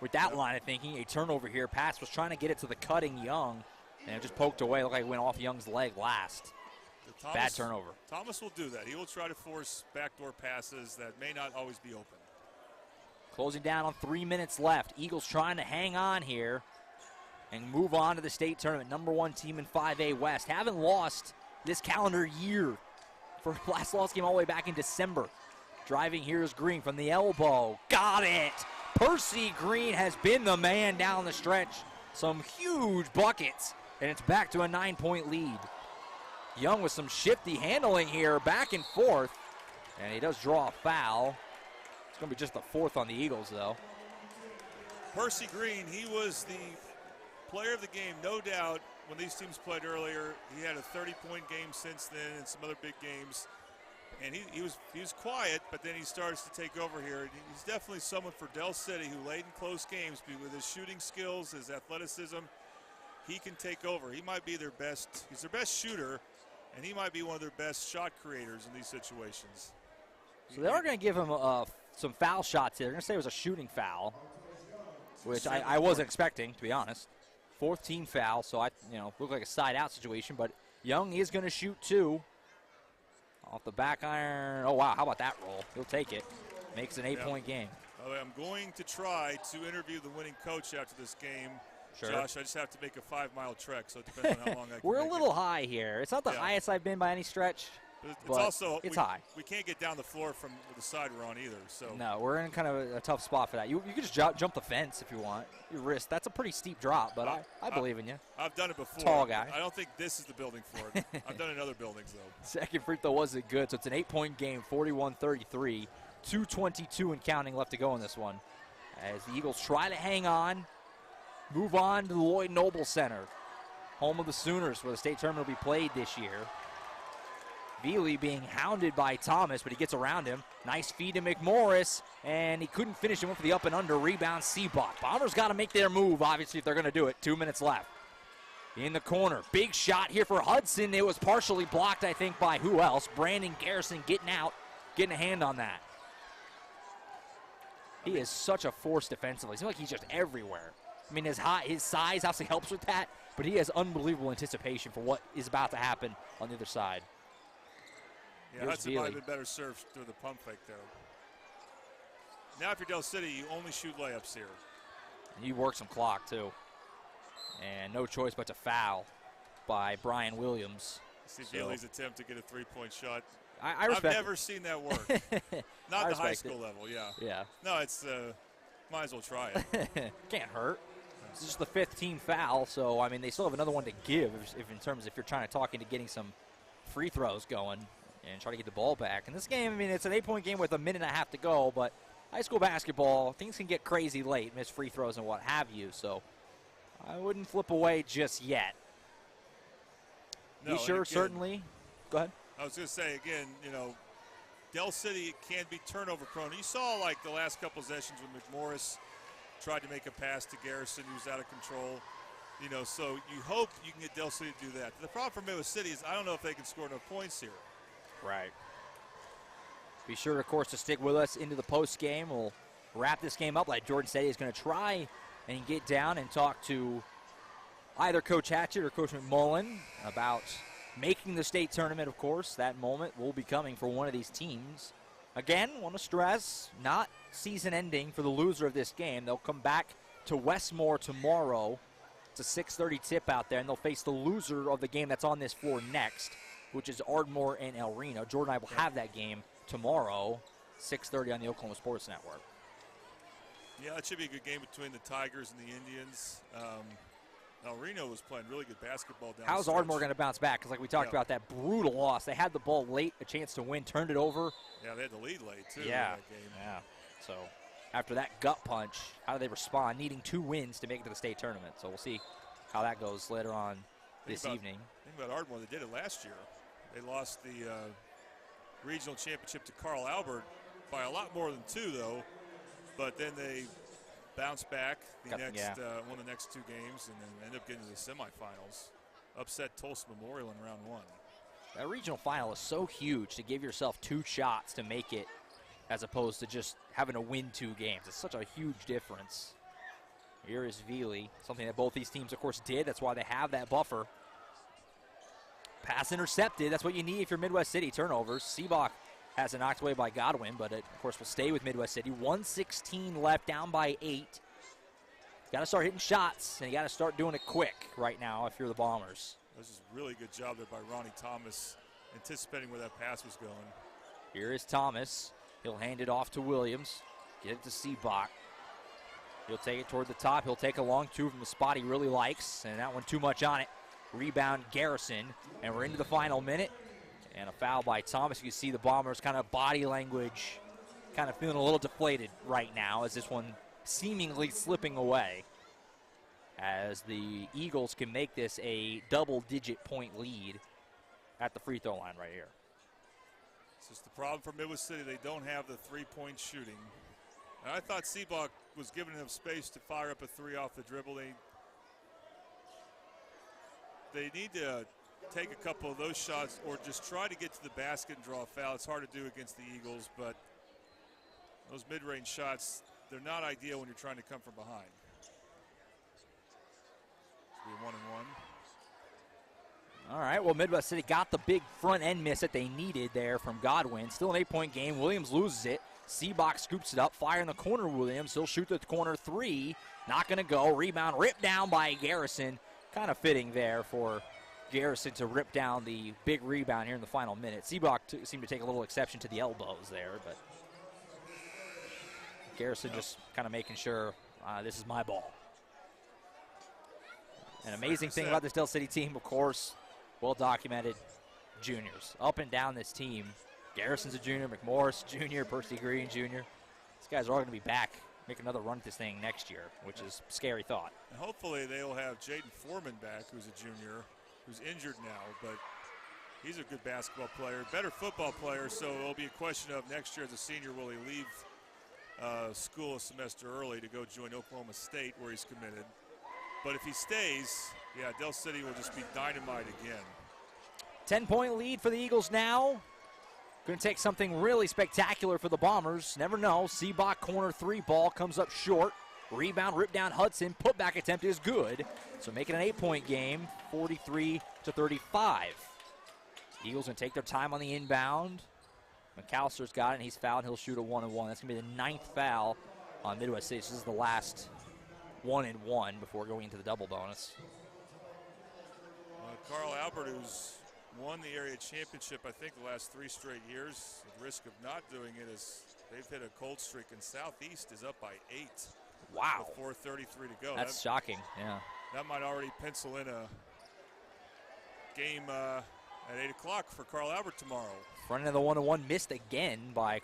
with that line of thinking. A turnover here. Pass was trying to get it to the cutting Young, and it just poked away. Looked like it went off Young's leg last. Bad turnover. Thomas will do that. He will try to force backdoor passes that may not always be open. Closing down on 3 minutes left. Eagles trying to hang on here and move on to the state tournament. Number 1 team in 5A West. Haven't lost this calendar year. For last loss game all the way back in December. Driving here is Green from the elbow. Got it! Percy Green has been the man down the stretch. Some huge buckets, and it's back to a 9-point lead. Young with some shifty handling here, back and forth, and he does draw a foul. It's going to be just the 4th on the Eagles, though. Percy Green, he was the player of the game, no doubt. When these teams played earlier, he had a 30-point game since then and some other big games. And he was quiet, but then he starts to take over here. He's definitely someone for Del City who late in close games, but with his shooting skills, his athleticism, he can take over. He might be he's their best shooter, and he might be one of their best shot creators in these situations. So they are going to give him some foul shots here. They're going to say it was a shooting foul, which I wasn't expecting, to be honest. 4th team foul, so looked like a side-out situation, but Young is going to shoot 2. Off the back iron. Oh, wow, how about that roll? He'll take it. Makes an 8-point game. I'm going to try to interview the winning coach after this game. Sure. Josh, I just have to make a 5-mile trek, so it depends on how long I can We're make a little high here. It's not the highest I've been by any stretch. It's also it's high. We can't get down the floor from the side we're on either. So no, we're in kind of a tough spot for that. You can just jump the fence if you want. Your wrist. That's a pretty steep drop, but I believe in you. I've done it before. Tall guy. I don't think this is the building for it. I've done it in other buildings though. Second free throw wasn't good, so it's an 8-point game, 41-33. 2:22 and counting left to go in this one. As the Eagles try to hang on, move on to the Lloyd Noble Center, home of the Sooners, where the state tournament will be played this year. Veely being hounded by Thomas, but he gets around him. Nice feed to McMorris, and he couldn't finish him for the up and under. Rebound, Seabach. Bombers got to make their move, obviously, if they're going to do it. 2 minutes left. In the corner, big shot here for Hudson. It was partially blocked, I think, by who else? Brandon Garrison getting out, getting a hand on that. He is such a force defensively. It seems like he's just everywhere. I mean, his size obviously helps with that, but he has unbelievable anticipation for what is about to happen on the other side. Yeah, Hudson might have been better served through the pump fake there. Now if you're Del City, you only shoot layups here. And you work some clock, too. And no choice but to foul by Brian Williams. See Veely's attempt to get a three-point shot. I respect I've never seen that work. Not at the high school level, yeah. Yeah. No, it's might as well try it. Can't hurt. This is the 5th team foul, so, I mean, they still have another one to give if you're trying to talk into getting some free throws going and try to get the ball back. In this game, I mean, it's an 8-point game with a minute and a half to go, but high school basketball, things can get crazy late, miss free throws and what have you, so I wouldn't flip away just yet. No, Be sure, certainly. Go ahead. I was going to say, again, Del City can be turnover prone. You saw, like, the last couple sessions when McMorris tried to make a pass to Garrison, who was out of control. So you hope you can get Del City to do that. The problem for Midwest City is I don't know if they can score enough points here. Right. Be sure, of course, to stick with us into the post game. We'll wrap this game up like Jordan said. He's going to try and get down and talk to either Coach Hatchett or Coach McMullen about making the state tournament, of course. That moment will be coming for one of these teams. Again, want to stress, not season ending for the loser of this game. They'll come back to Westmore tomorrow. It's a 6:30 tip out there, and they'll face the loser of the game that's on this floor next, which is Ardmore and El Reno. Jordan and I will have that game tomorrow, 6:30 on the Oklahoma Sports Network. Yeah, it should be a good game between the Tigers and the Indians. El Reno was playing really good basketball down How's Ardmore going to bounce back? Because like we talked about, that brutal loss. They had the ball late, a chance to win, turned it over. Yeah, they had the lead late, too, yeah. in that game. Yeah, so after that gut punch, how do they respond? Needing 2 wins to make it to the state tournament. So we'll see how that goes later on this evening. Think about Ardmore. They did it last year. They lost the regional championship to Carl Albert by a lot more than 2, though. But then they bounced back won the next 2 games, and then ended up getting to the semifinals. Upset Tulsa Memorial in round 1. That regional final is so huge to give yourself 2 shots to make it as opposed to just having to win 2 games. It's such a huge difference. Here is Veely, something that both these teams, of course, did. That's why they have that buffer. Pass intercepted. That's what you need if you're Midwest City. Turnovers. Seebach has it knocked away by Godwin, but it, of course, will stay with Midwest City. 1:16 left, down by 8. Got to start hitting shots, and you got to start doing it quick right now if you're the Bombers. This is a really good job there by Ronnie Thomas, anticipating where that pass was going. Here is Thomas. He'll hand it off to Williams. Get it to Seebach. He'll take it toward the top. He'll take a long 2 from the spot he really likes, and that one too much on it. Rebound Garrison, and we're into the final minute. And a foul by Thomas. You can see the Bombers' kind of body language kind of feeling a little deflated right now as this one seemingly slipping away, as the Eagles can make this a double-digit point lead at the free throw line right here. This is the problem for Midwest City. They don't have the 3-point shooting. And I thought Seebach was giving them space to fire up a 3 off the dribble. They need to take a couple of those shots or just try to get to the basket and draw a foul. It's hard to do against the Eagles, but those mid-range shots, they're not ideal when you're trying to come from behind. It'll be a 1-and-1. All right, well, Midwest City got the big front-end miss that they needed there from Godwin. Still an 8-point game. Williams loses it. Seebach scoops it up. Fire in the corner, Williams. He'll shoot the corner 3. Not going to go. Rebound ripped down by Garrison. Kind of fitting there for Garrison to rip down the big rebound here in the final minute. Seebach seemed to take a little exception to the elbows there, but Garrison just kind of making sure this is my ball. An amazing thing about this Del City team, of course, well-documented juniors. Up and down this team. Garrison's a junior, McMorris Jr., Percy Green Jr. These guys are all going to be back, make another run at this thing next year, which is a scary thought. And hopefully they'll have Jaden Foreman back, who's a junior, who's injured now, but he's a good basketball player, better football player, so it'll be a question of next year as a senior, will he leave school a semester early to go join Oklahoma State where he's committed. But if he stays, yeah, Del City will just be dynamite again. 10-point lead for the Eagles now. Going to take something really spectacular for the Bombers. Never know. Seebach corner 3 ball comes up short. Rebound, rip down Hudson. Putback attempt is good. So make it an 8-point game, 43-35. Eagles going to take their time on the inbound. McAllister's got it, and he's fouled. He'll shoot a 1-and-1. That's going to be the 9th foul on Midwest City. This is the last 1-and-1 before going into the double bonus. Carl Albert, who's won the area championship, I think, the last 3 straight years. The risk of not doing it is they've hit a cold streak, and Southeast is up by 8. Wow. With 4:33 to go. That's shocking, yeah. That might already pencil in a game at 8 o'clock for Carl Albert tomorrow. Front end of the 1-and-1 missed again by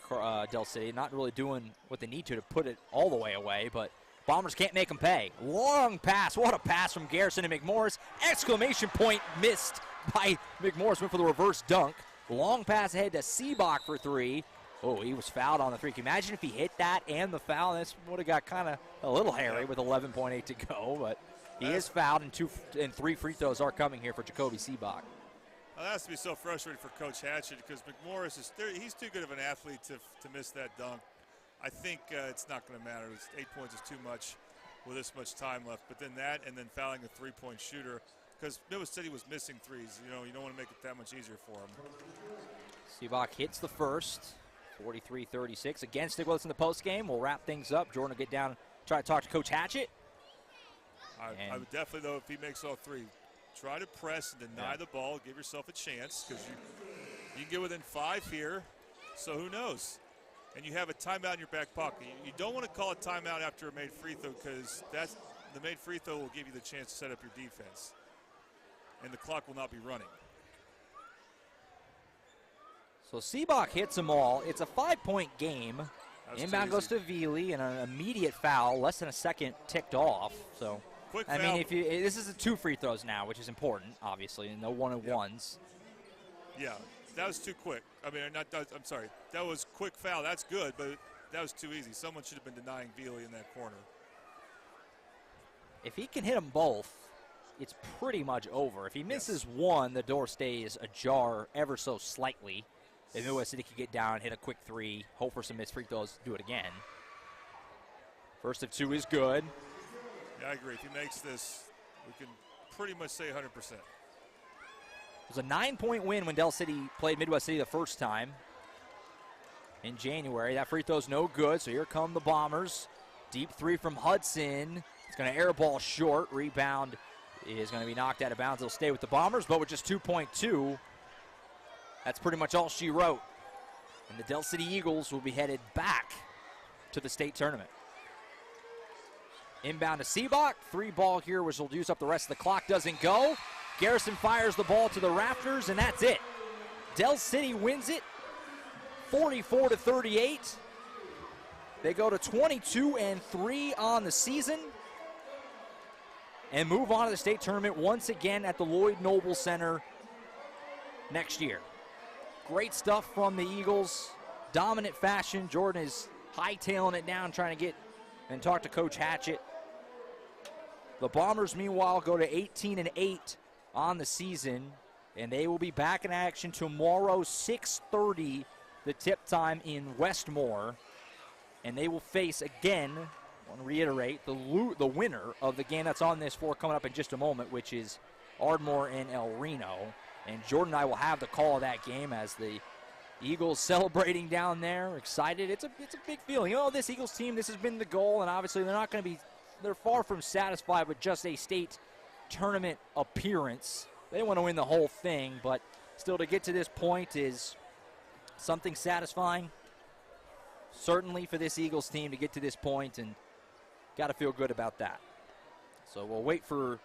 Del City. Not really doing what they need to put it all the way away, but Bombers can't make them pay. Long pass. What a pass from Garrison and McMorris. Exclamation point missed by McMorris. Went for the reverse dunk. Long pass ahead to Seebach for 3. Oh, he was fouled on the 3. Can you imagine if he hit that and the foul? This would have got kind of a little hairy with 11.8 to go, but he is fouled, and 3 free throws are coming here for Jacoby Seebach. Well, that has to be so frustrating for Coach Hatchett because McMorris he's too good of an athlete to miss that dunk. I think it's not going to matter. 8 points is too much with this much time left. But then that and then fouling a 3-point shooter because Midwest City was missing threes. You know, you don't want to make it that much easier for him. Seebach hits the first, 43-36. Again, stick with us in the postgame. We'll wrap things up. Jordan will get down and try to talk to Coach Hatchett. I would definitely, though, if he makes all 3, try to press and deny the ball. Give yourself a chance because you can get within 5 here. So who knows? And you have a timeout in your back pocket. You don't want to call a timeout after a made free throw because the made free throw will give you the chance to set up your defense. And the clock will not be running. So Seebach hits them all. It's a 5-point game. Inbound goes to Veely, and an immediate foul, less than a second ticked off. So, quick I foul. mean, this is 2 free throws now, which is important, obviously, and no 1-and-1s. Yeah, that was too quick. I mean, I'm sorry. That was quick foul. That's good, but that was too easy. Someone should have been denying Veely in that corner. If he can hit them both, it's pretty much over. If he misses one, the door stays ajar ever so slightly. If Midwest City could get down, hit a quick three, hope for some missed free throws, do it again. First of two is good. Yeah, I agree. If he makes this, we can pretty much say 100%. It was a 9-point win when Del City played Midwest City the first time in January. That free throw's no good, so here come the Bombers. Deep three from Hudson. It's going to airball short. Rebound is going to be knocked out of bounds. It'll stay with the Bombers, but with just 2.2, that's pretty much all she wrote. And the Del City Eagles will be headed back to the state tournament. Inbound to Seabach. 3 ball here, which will use up the rest of the clock. Doesn't go. Garrison fires the ball to the rafters, and that's it. Del City wins it 44-38. They go to 22-3 on the season and move on to the state tournament once again at the Lloyd Noble Center next year. Great stuff from the Eagles. Dominant fashion. Jordan is hightailing it down, trying to get and talk to Coach Hatchett. The Bombers, meanwhile, go to 18-8 on the season, and they will be back in action tomorrow, 6:30, the tip time in Westmore. And they will face, again, I want to reiterate, the winner of the game that's on this floor coming up in just a moment, which is Ardmore and El Reno. And Jordan and I will have the call of that game as the Eagles celebrating down there, excited. It's a big feeling. You know, this Eagles team, this has been the goal, and obviously they're far from satisfied with just a state tournament appearance. They want to win the whole thing, but still to get to this point is something satisfying. Certainly for this Eagles team to get to this point, and got to feel good about that. So we'll wait for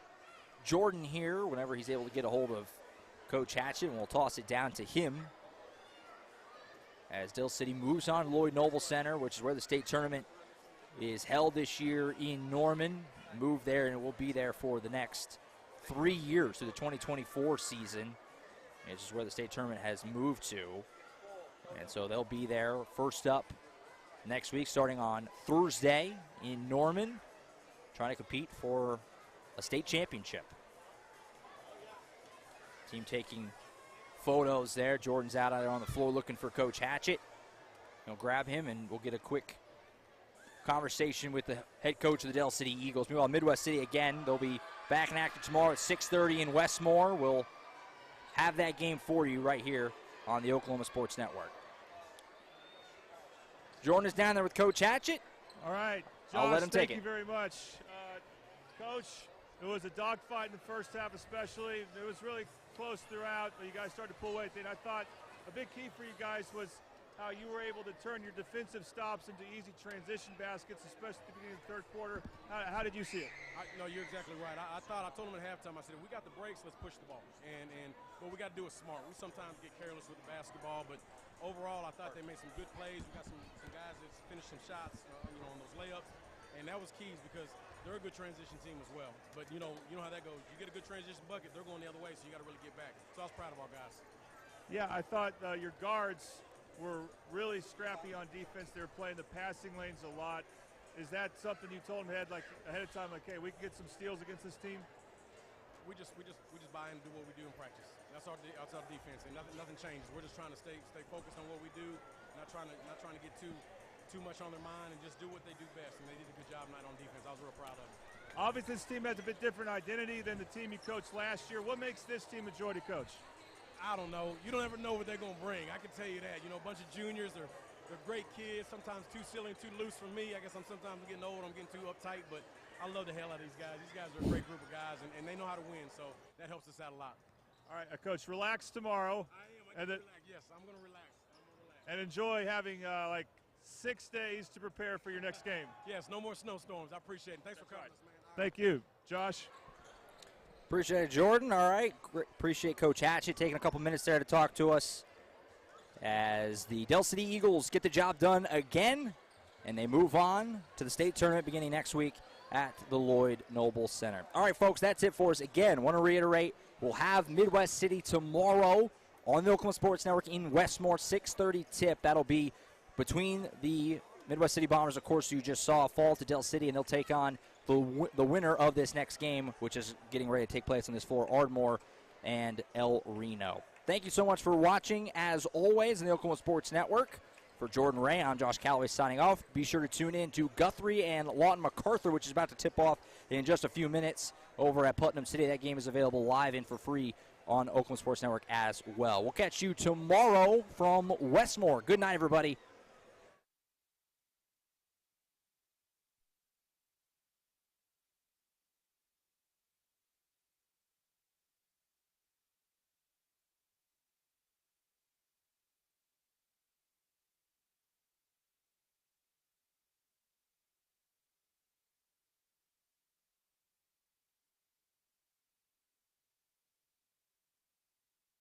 Jordan here whenever he's able to get a hold of Coach Hatchett, and we'll toss it down to him as Del City moves on to Lloyd Noble Center, which is where the state tournament is held this year in Norman. Move there, and it will be there for the next 3 years through the 2024 season. This is where the state tournament has moved to. And so they'll be there first up next week, starting on Thursday in Norman, trying to compete for a state championship. Team taking photos there. Jordan's out there on the floor looking for Coach Hatchett. He'll grab him, and we'll get a quick conversation with the head coach of the Del City Eagles. Meanwhile, Midwest City, again, they'll be back in action tomorrow at 6:30 in Westmore. We'll have that game for you right here on the Oklahoma Sports Network. Jordan is down there with Coach Hatchett. All right, Josh, I'll let him take it. Thank you very much. Coach, it was a dogfight in the first half especially. It was really close throughout, but you guys started to pull away. I thought a big key for you guys was how you were able to turn your defensive stops into easy transition baskets, especially at the beginning of the third quarter. How did you see it? No, you're exactly right. I told them at halftime, I said, if we got the breaks, let's push the ball. And what we got to do is smart. We sometimes get careless with the basketball, but overall, I thought they made some good plays. We got some guys that finished some shots, on those layups. And that was keys because they're a good transition team as well. But you know how that goes. You get a good transition bucket, they're going the other way, so you got to really get back. So I was proud of our guys. Yeah, I thought your guards were really scrappy on defense. They were playing the passing lanes a lot. Is that something you told them ahead of time? Like, hey, we can get some steals against this team. We just buy in and do what we do in practice. That's our defense, and nothing changes. We're just trying to stay focused on what we do, not trying to get too much on their mind, and just do what they do best. And they did a good job tonight on defense. I was real proud of them. Obviously, this team has a bit different identity than the team you coached last year. What makes this team a joy to coach? I don't know. You don't ever know what they're going to bring. I can tell you that. A bunch of juniors, they're great kids, sometimes too silly and too loose for me. I guess sometimes getting old, I'm getting too uptight, but I love the hell out of these guys. These guys are a great group of guys, and they know how to win, so that helps us out a lot. All right, Coach, relax tomorrow. I am. Yes, I'm going to relax. And enjoy having 6 days to prepare for your next game. Yes, no more snowstorms. I appreciate it. Thanks for calling us, man. Thank you. Josh? Appreciate it, Jordan. All right. Appreciate Coach Hatchett taking a couple minutes there to talk to us as the Del City Eagles get the job done again, and they move on to the state tournament beginning next week at the Lloyd Noble Center. All right, folks, that's it for us. Again, want to reiterate, we'll have Midwest City tomorrow on the Oklahoma Sports Network in Westmore, 6:30 tip. That'll be between the Midwest City Bombers, of course, you just saw fall to Del City, and they'll take on the winner of this next game, which is getting ready to take place on this floor, Ardmore and El Reno. Thank you so much for watching, as always, in the Oklahoma Sports Network. For Jordan Ray, I'm Josh Calloway signing off. Be sure to tune in to Guthrie and Lawton MacArthur, which is about to tip off in just a few minutes over at Putnam City. That game is available live and for free on Oklahoma Sports Network as well. We'll catch you tomorrow from Westmore. Good night, everybody.